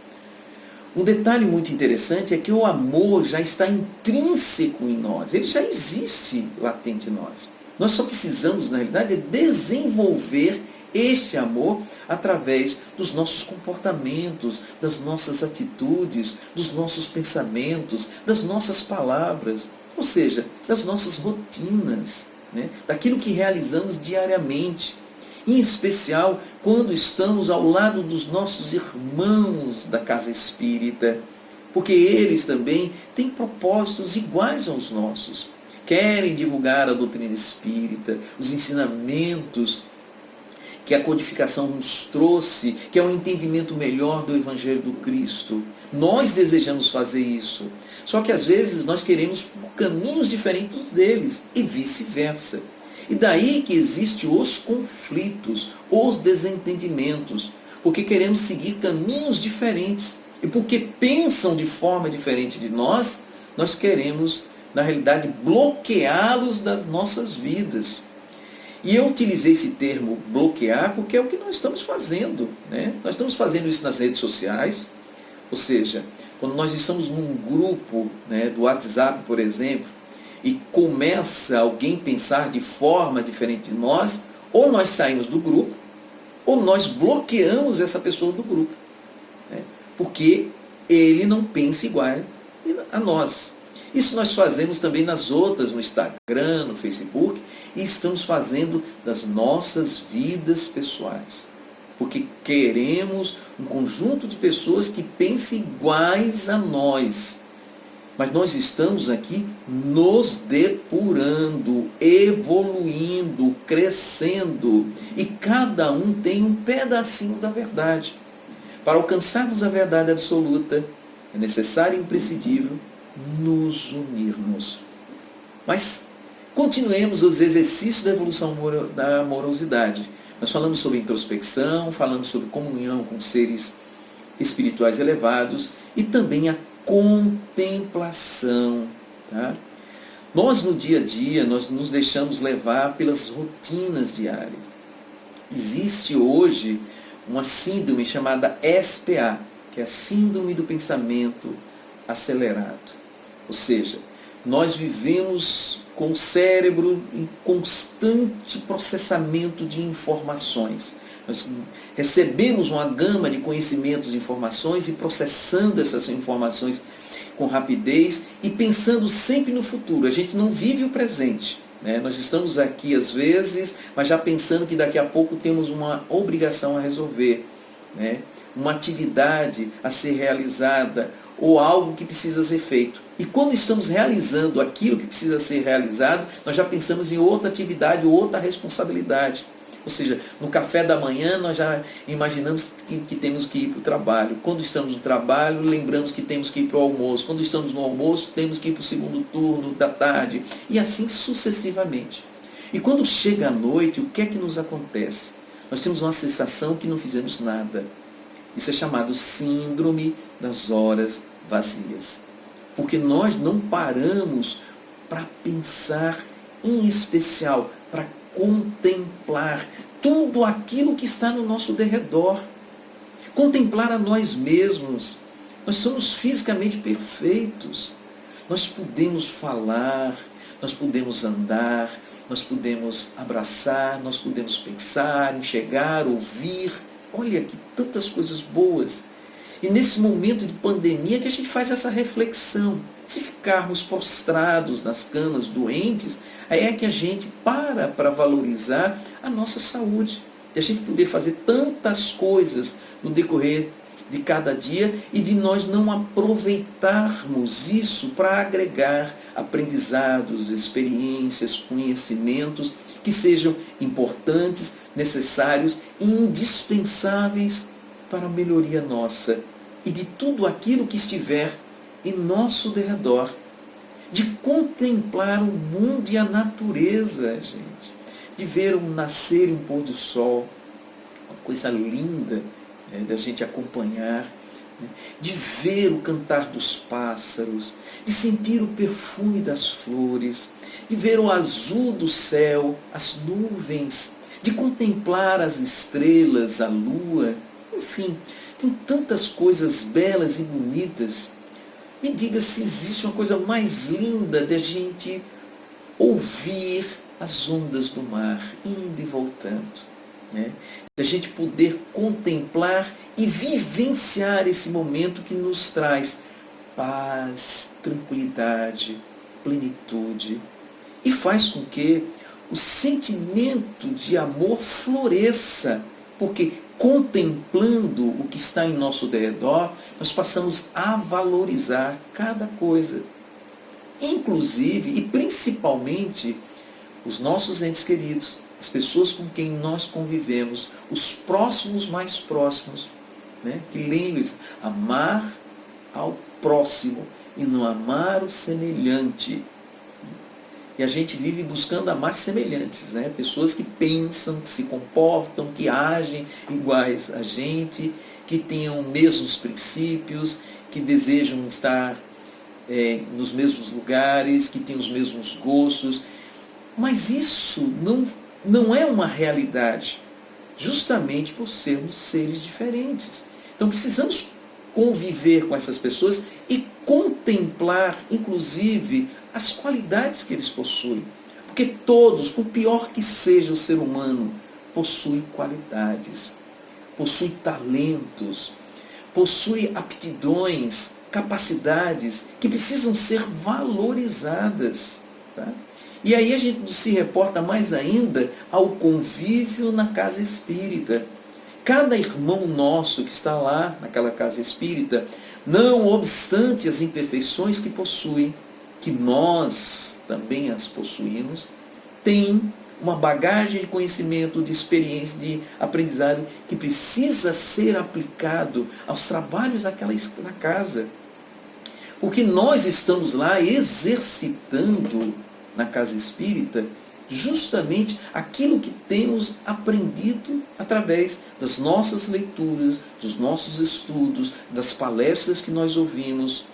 Um detalhe muito interessante é que o amor já está intrínseco em nós, ele já existe latente em nós. Nós só precisamos, na realidade, desenvolver este amor através dos nossos comportamentos, das nossas atitudes, dos nossos pensamentos, das nossas palavras, ou seja, das nossas rotinas, né? Daquilo que realizamos diariamente, em especial quando estamos ao lado dos nossos irmãos da casa espírita, porque eles também têm propósitos iguais aos nossos, querem divulgar a doutrina espírita, os ensinamentos que a codificação nos trouxe, que é um entendimento melhor do Evangelho do Cristo. Nós desejamos fazer isso. Só que às vezes nós queremos por caminhos diferentes deles e vice-versa. E daí que existem os conflitos, os desentendimentos, porque queremos seguir caminhos diferentes. E porque pensam de forma diferente de nós, nós queremos, na realidade, bloqueá-los das nossas vidas. E eu utilizei esse termo bloquear porque é o que nós estamos fazendo, né? Nós estamos fazendo isso nas redes sociais, ou seja, quando nós estamos num grupo, né, do WhatsApp, por exemplo, e começa alguém pensar de forma diferente de nós, ou nós saímos do grupo, ou nós bloqueamos essa pessoa do grupo, né? Porque ele não pensa igual a nós. Isso nós fazemos também nas outras, no Instagram, no Facebook, e estamos fazendo das nossas vidas pessoais. Porque queremos um conjunto de pessoas que pensem iguais a nós. Mas nós estamos aqui nos depurando, evoluindo, crescendo. E cada um tem um pedacinho da verdade. Para alcançarmos a verdade absoluta, é necessário e imprescindível nos unirmos. Mas continuemos os exercícios da evolução da amorosidade. Nós falamos sobre introspecção, falamos sobre comunhão com seres espirituais elevados e também a contemplação. Tá? Nós no dia a dia, nós nos deixamos levar pelas rotinas diárias. Existe hoje uma síndrome chamada SPA, que é a Síndrome do Pensamento Acelerado. Ou seja, nós vivemos com o cérebro em constante processamento de informações. Nós recebemos uma gama de conhecimentos e informações e processando essas informações com rapidez e pensando sempre no futuro. A gente não vive o presente. Nós estamos aqui às vezes, mas já pensando que daqui a pouco temos uma obrigação a resolver, uma atividade a ser realizada ou algo que precisa ser feito. E quando estamos realizando aquilo que precisa ser realizado, nós já pensamos em outra atividade ou outra responsabilidade. Ou seja, no café da manhã nós já imaginamos que temos que ir para o trabalho. Quando estamos no trabalho, lembramos que temos que ir para o almoço. Quando estamos no almoço, temos que ir para o segundo turno da tarde. E assim sucessivamente. E quando chega a noite, o que é que nos acontece? Nós temos uma sensação que não fizemos nada. Isso é chamado síndrome das horas vazias. Porque nós não paramos para pensar, em especial, para contemplar tudo aquilo que está no nosso derredor. Contemplar a nós mesmos. Nós somos fisicamente perfeitos. Nós podemos falar, nós podemos andar, nós podemos abraçar, nós podemos pensar, enxergar, ouvir. Olha que tantas coisas boas. E nesse momento de pandemia que a gente faz essa reflexão. Se ficarmos prostrados nas camas, doentes, aí é que a gente para valorizar a nossa saúde. E a gente poder fazer tantas coisas no decorrer de cada dia e de nós não aproveitarmos isso para agregar aprendizados, experiências, conhecimentos que sejam importantes, necessários e indispensáveis para a melhoria nossa e de tudo aquilo que estiver em nosso derredor, de contemplar o mundo e a natureza, gente, de ver um nascer e um pôr do sol, uma coisa linda da gente acompanhar, de ver o cantar dos pássaros, de sentir o perfume das flores, de ver o azul do céu, as nuvens, de contemplar as estrelas, a lua, enfim, tem tantas coisas belas e bonitas. Me diga se existe uma coisa mais linda de a gente ouvir as ondas do mar, indo e voltando. De a gente poder contemplar e vivenciar esse momento que nos traz paz, tranquilidade, plenitude. E faz com que o sentimento de amor floresça, porque contemplando o que está em nosso derredor, nós passamos a valorizar cada coisa. Inclusive e principalmente os nossos entes queridos, as pessoas com quem nós convivemos, os próximos mais próximos. Que lembre-se, amar ao próximo e não amar o semelhante. E a gente vive buscando amar semelhantes, pessoas que pensam, que se comportam, que agem iguais a gente, que tenham os mesmos princípios, que desejam estar nos mesmos lugares, que tenham os mesmos gostos. Mas isso não é uma realidade, justamente por sermos seres diferentes. Então precisamos conviver com essas pessoas e contemplar, inclusive, as qualidades que eles possuem. Porque todos, por pior que seja o ser humano, possui qualidades, possui talentos, possui aptidões, capacidades que precisam ser valorizadas. Tá? E aí a gente se reporta mais ainda ao convívio na casa espírita. Cada irmão nosso que está lá naquela casa espírita, não obstante as imperfeições que possui, que nós também as possuímos, tem uma bagagem de conhecimento, de experiência, de aprendizado que precisa ser aplicado aos trabalhos daquela na casa. Porque nós estamos lá exercitando na casa espírita justamente aquilo que temos aprendido através das nossas leituras, dos nossos estudos, das palestras que nós ouvimos.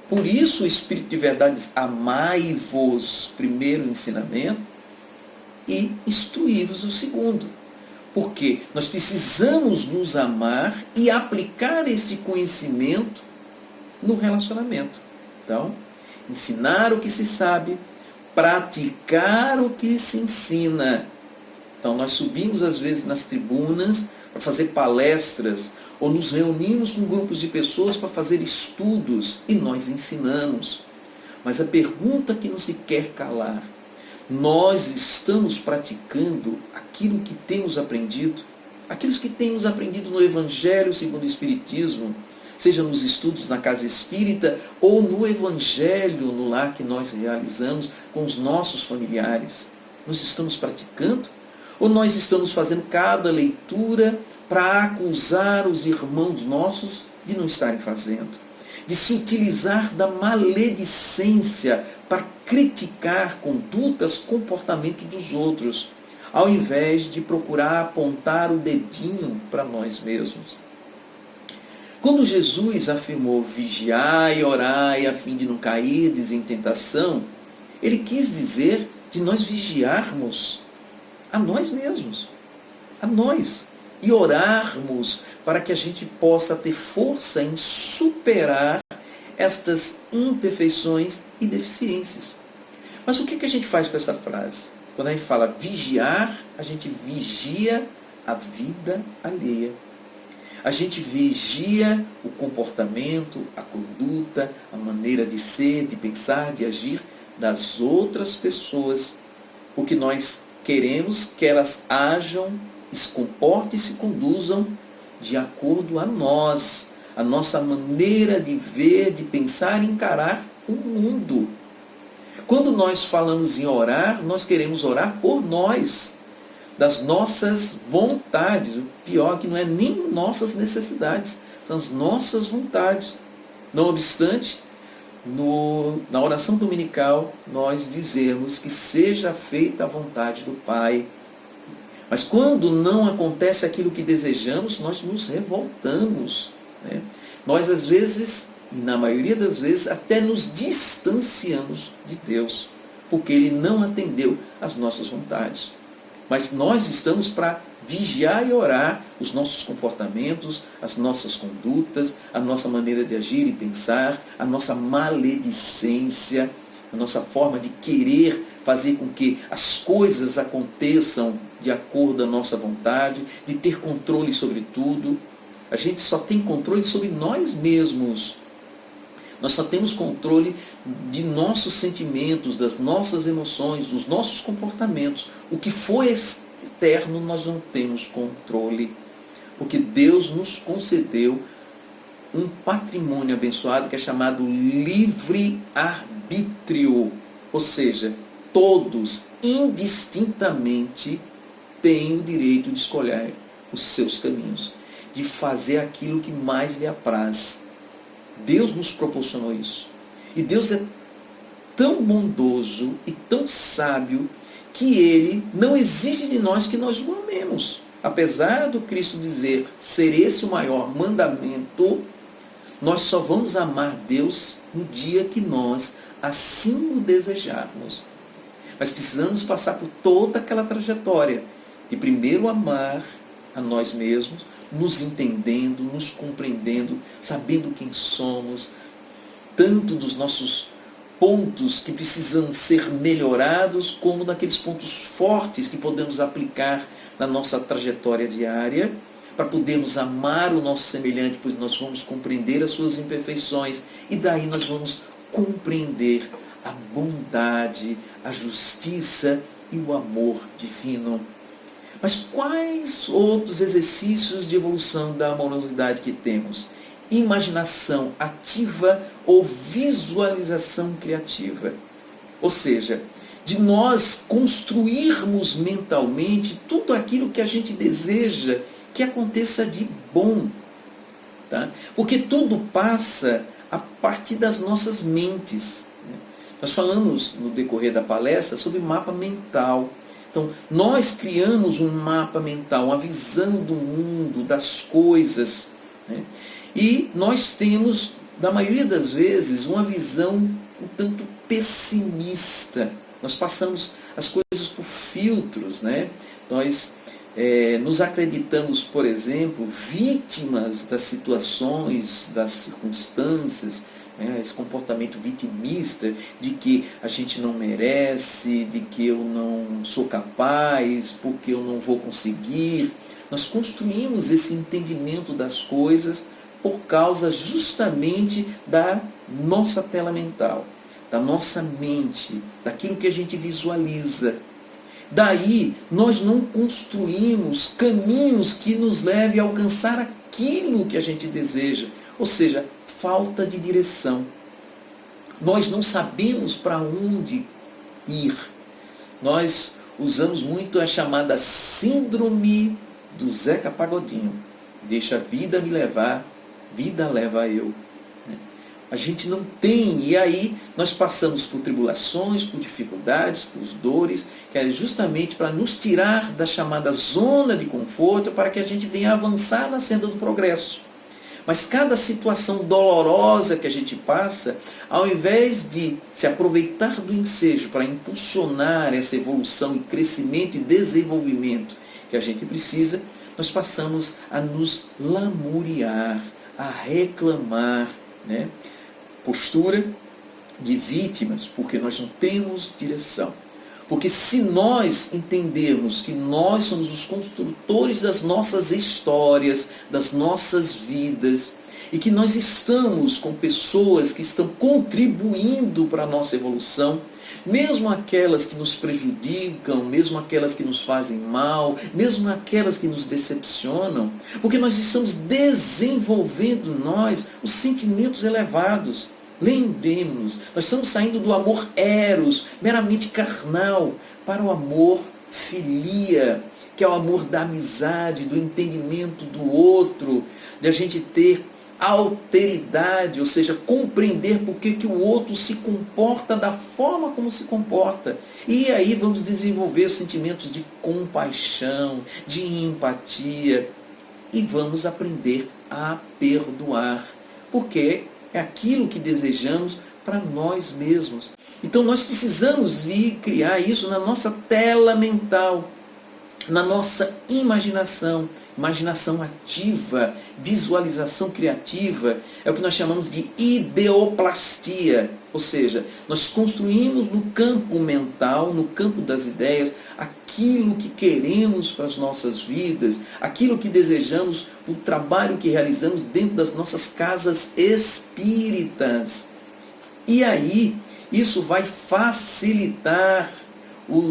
Por isso o Espírito de verdade diz: amai-vos, primeiro ensinamento, e instruí-vos o segundo. Porque nós precisamos nos amar e aplicar esse conhecimento no relacionamento. Então, ensinar o que se sabe, praticar o que se ensina. Então nós subimos às vezes nas tribunas para fazer palestras, ou nos reunimos com grupos de pessoas para fazer estudos, e nós ensinamos. Mas a pergunta que não se quer calar: nós estamos praticando aquilo que temos aprendido? Aquilo que temos aprendido no Evangelho segundo o Espiritismo, seja nos estudos na casa espírita ou no Evangelho no lar que nós realizamos com os nossos familiares. Nós estamos praticando? Ou nós estamos fazendo cada leitura para acusar os irmãos nossos de não estarem fazendo? De se utilizar da maledicência para criticar condutas, comportamento dos outros, ao invés de procurar apontar o dedinho para nós mesmos. Quando Jesus afirmou vigiai e orai a fim de não cair em tentação, ele quis dizer de nós vigiarmos a nós mesmos, a nós, e orarmos para que a gente possa ter força em superar estas imperfeições e deficiências. Mas o que a gente faz com essa frase? Quando a gente fala vigiar, a gente vigia a vida alheia. A gente vigia o comportamento, a conduta, a maneira de ser, de pensar, de agir das outras pessoas. O que nós queremos que elas ajam, se comportem e se conduzam de acordo a nós, a nossa maneira de ver, de pensar e encarar o mundo. Quando nós falamos em orar, nós queremos orar por nós, das nossas vontades. O pior é que não é nem nossas necessidades, são as nossas vontades. Não obstante, na oração dominical, nós dizemos que seja feita a vontade do Pai. Mas quando não acontece aquilo que desejamos, nós nos revoltamos. Né? Nós, às vezes, e na maioria das vezes, até nos distanciamos de Deus, porque Ele não atendeu às nossas vontades. Mas nós estamos para vigiar e orar os nossos comportamentos, as nossas condutas, a nossa maneira de agir e pensar, a nossa maledicência, a nossa forma de querer fazer com que as coisas aconteçam de acordo à nossa vontade, de ter controle sobre tudo. A gente só tem controle sobre nós mesmos. Nós só temos controle de nossos sentimentos, das nossas emoções, dos nossos comportamentos. O que foi eterno nós não temos controle, porque Deus nos concedeu um patrimônio abençoado que é chamado livre-arbítrio. Ou seja, todos, indistintamente, têm o direito de escolher os seus caminhos, de fazer aquilo que mais lhe apraz. Deus nos proporcionou isso. E Deus é tão bondoso e tão sábio que Ele não exige de nós que nós o amemos. Apesar do Cristo dizer ser esse o maior mandamento, nós só vamos amar Deus no dia que nós assim o desejarmos. Mas precisamos passar por toda aquela trajetória de primeiro amar a nós mesmos, nos entendendo, nos compreendendo, sabendo quem somos, tanto dos nossos pontos que precisam ser melhorados, como daqueles pontos fortes que podemos aplicar na nossa trajetória diária, para podermos amar o nosso semelhante, pois nós vamos compreender as suas imperfeições, e daí nós vamos compreender a bondade, a justiça e o amor divino. Mas quais outros exercícios de evolução da amorosidade que temos? Imaginação ativa ou visualização criativa. Ou seja, de nós construirmos mentalmente tudo aquilo que a gente deseja que aconteça de bom. Tá? Porque tudo passa a partir das nossas mentes. Nós falamos no decorrer da palestra sobre mapa mental. Então, nós criamos um mapa mental, uma visão do mundo, das coisas. Né? E nós temos, na maioria das vezes, uma visão um tanto pessimista. Nós passamos as coisas por filtros. Né? Nós nos acreditamos, por exemplo, vítimas das situações, das circunstâncias, esse comportamento vitimista de que a gente não merece, de que eu não sou capaz, porque eu não vou conseguir. Nós construímos esse entendimento das coisas por causa justamente da nossa tela mental, da nossa mente, daquilo que a gente visualiza. Daí nós não construímos caminhos que nos levem a alcançar aquilo que a gente deseja, ou seja, falta de direção. Nós não sabemos para onde ir. Nós usamos muito a chamada síndrome do Zeca Pagodinho. Deixa a vida me levar, vida leva eu. A gente não tem, e aí nós passamos por tribulações, por dificuldades, por dores, que é justamente para nos tirar da chamada zona de conforto, para que a gente venha avançar na senda do progresso. Mas cada situação dolorosa que a gente passa, ao invés de se aproveitar do ensejo para impulsionar essa evolução e crescimento e desenvolvimento que a gente precisa, nós passamos a nos lamuriar, a reclamar, né? Postura de vítimas, porque nós não temos direção. Porque se nós entendermos que nós somos os construtores das nossas histórias, das nossas vidas, e que nós estamos com pessoas que estão contribuindo para a nossa evolução, mesmo aquelas que nos prejudicam, mesmo aquelas que nos fazem mal, mesmo aquelas que nos decepcionam, porque nós estamos desenvolvendo em nós os sentimentos elevados. Lembremos-nos, nós estamos saindo do amor eros, meramente carnal, para o amor filia, que é o amor da amizade, do entendimento do outro, de a gente ter alteridade, ou seja, compreender por que o outro se comporta da forma como se comporta. E aí vamos desenvolver os sentimentos de compaixão, de empatia, e vamos aprender a perdoar, porque é aquilo que desejamos para nós mesmos. Então nós precisamos ir criar isso na nossa tela mental, na nossa imaginação ativa, visualização criativa, é o que nós chamamos de ideoplastia, ou seja, nós construímos no campo mental, no campo das ideias, aquilo que queremos para as nossas vidas, aquilo que desejamos, o trabalho que realizamos dentro das nossas casas espíritas. E aí, isso vai facilitar o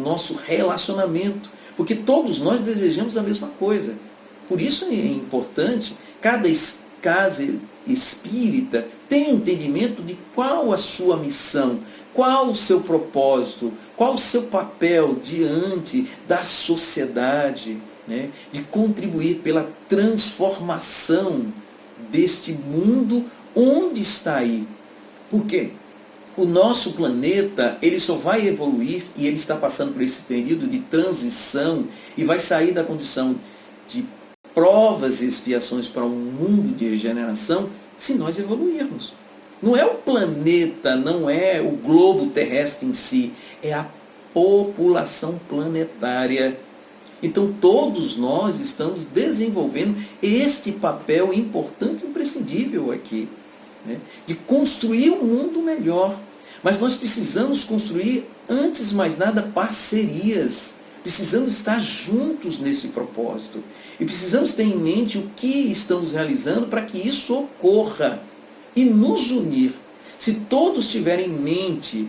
nosso relacionamento, porque todos nós desejamos a mesma coisa. Por isso é importante, cada casa espírita tem entendimento de qual a sua missão, qual o seu propósito, qual o seu papel diante da sociedade, né? De contribuir pela transformação deste mundo onde está aí. Por quê? O nosso planeta, ele só vai evoluir, e ele está passando por esse período de transição, e vai sair da condição de provas e expiações para um mundo de regeneração, se nós evoluirmos. Não é o planeta, não é o globo terrestre em si, é a população planetária. Então todos nós estamos desenvolvendo este papel importante e imprescindível aqui, né? De construir um mundo melhor. Mas nós precisamos construir, antes de mais nada, parcerias. Precisamos estar juntos nesse propósito. E precisamos ter em mente o que estamos realizando para que isso ocorra. E nos unir. Se todos tiverem em mente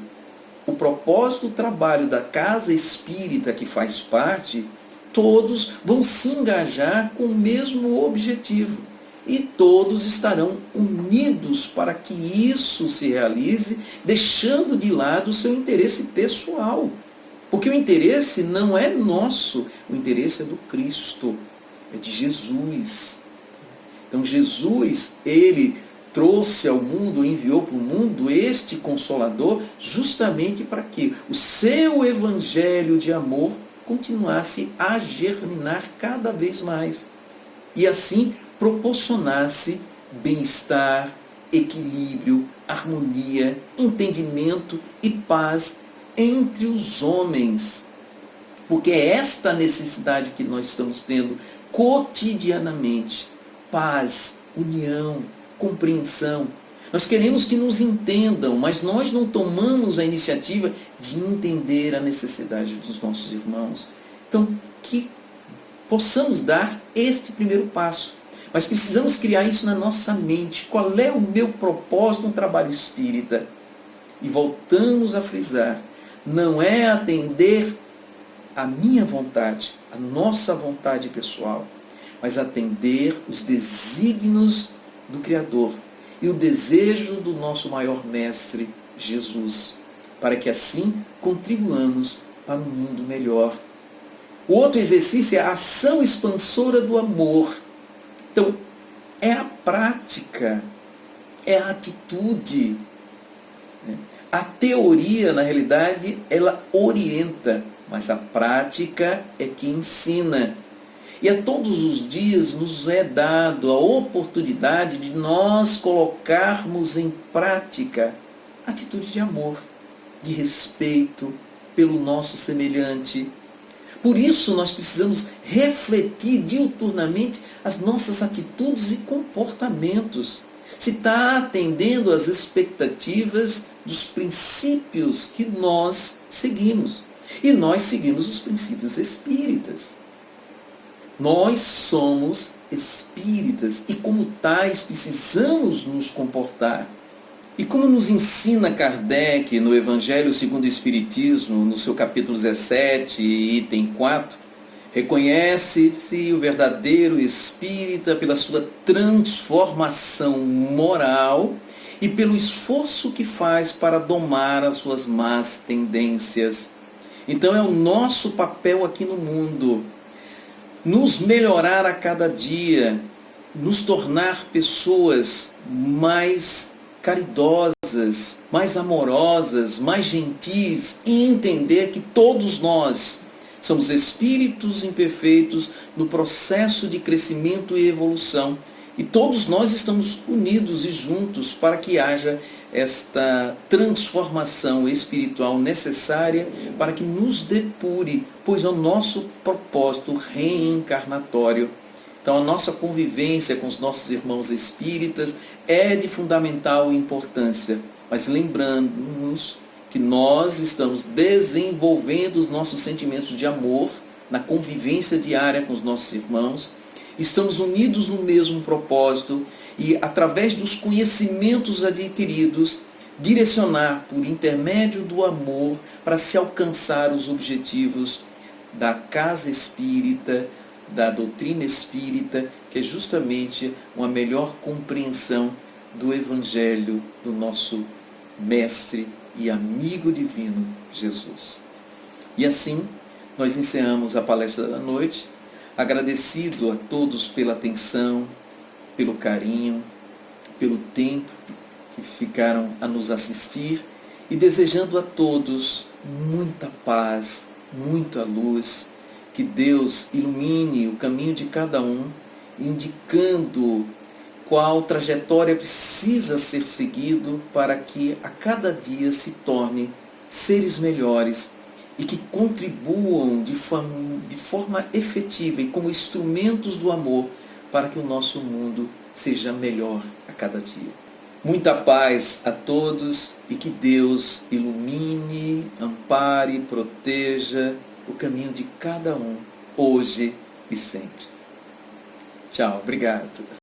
o propósito do trabalho da casa espírita que faz parte, todos vão se engajar com o mesmo objetivo. E todos estarão unidos para que isso se realize, deixando de lado o seu interesse pessoal. Porque o interesse não é nosso, o interesse é do Cristo, é de Jesus. Então Jesus, ele trouxe ao mundo, enviou para o mundo este Consolador justamente para que o seu evangelho de amor continuasse a germinar cada vez mais. E assim proporcionasse bem-estar, equilíbrio, harmonia, entendimento e paz entre os homens. Porque é esta necessidade que nós estamos tendo cotidianamente. Paz, união, compreensão. Nós queremos que nos entendam, mas nós não tomamos a iniciativa de entender a necessidade dos nossos irmãos. Então, que possamos dar este primeiro passo. Mas precisamos criar isso na nossa mente. Qual é o meu propósito no trabalho espírita? E voltamos a frisar, não é atender a minha vontade, a nossa vontade pessoal, mas atender os desígnios do Criador e o desejo do nosso maior mestre, Jesus, para que assim contribuamos para um mundo melhor. O outro exercício é a ação expansora do amor. Então, é a prática, é a atitude. A teoria, na realidade, ela orienta, mas a prática é que ensina. E a todos os dias nos é dado a oportunidade de nós colocarmos em prática atitude de amor, de respeito pelo nosso semelhante. Por isso nós precisamos refletir diuturnamente as nossas atitudes e comportamentos. Se está atendendo às expectativas dos princípios que nós seguimos. E nós seguimos os princípios espíritas. Nós somos espíritas e como tais precisamos nos comportar. E como nos ensina Kardec no Evangelho segundo o Espiritismo, no seu capítulo 17, item 4, reconhece-se o verdadeiro espírita pela sua transformação moral e pelo esforço que faz para domar as suas más tendências. Então é o nosso papel aqui no mundo, nos melhorar a cada dia, nos tornar pessoas mais caridosas, mais amorosas, mais gentis e entender que todos nós somos espíritos imperfeitos no processo de crescimento e evolução. E todos nós estamos unidos e juntos para que haja esta transformação espiritual necessária para que nos depure, pois é o nosso propósito reencarnatório. Então a nossa convivência com os nossos irmãos espíritas é de fundamental importância, mas lembrando-nos que nós estamos desenvolvendo os nossos sentimentos de amor na convivência diária com os nossos irmãos, estamos unidos no mesmo propósito e, através dos conhecimentos adquiridos, direcionar por intermédio do amor para se alcançar os objetivos da casa espírita, da doutrina espírita, que é justamente uma melhor compreensão do Evangelho do nosso Mestre e amigo divino, Jesus. E assim, nós encerramos a palestra da noite, agradecido a todos pela atenção, pelo carinho, pelo tempo que ficaram a nos assistir e desejando a todos muita paz, muita luz, que Deus ilumine o caminho de cada um, indicando qual trajetória precisa ser seguido para que a cada dia se torne seres melhores e que contribuam de forma efetiva e como instrumentos do amor para que o nosso mundo seja melhor a cada dia. Muita paz a todos e que Deus ilumine, ampare, proteja o caminho de cada um, hoje e sempre. Tchau, obrigado.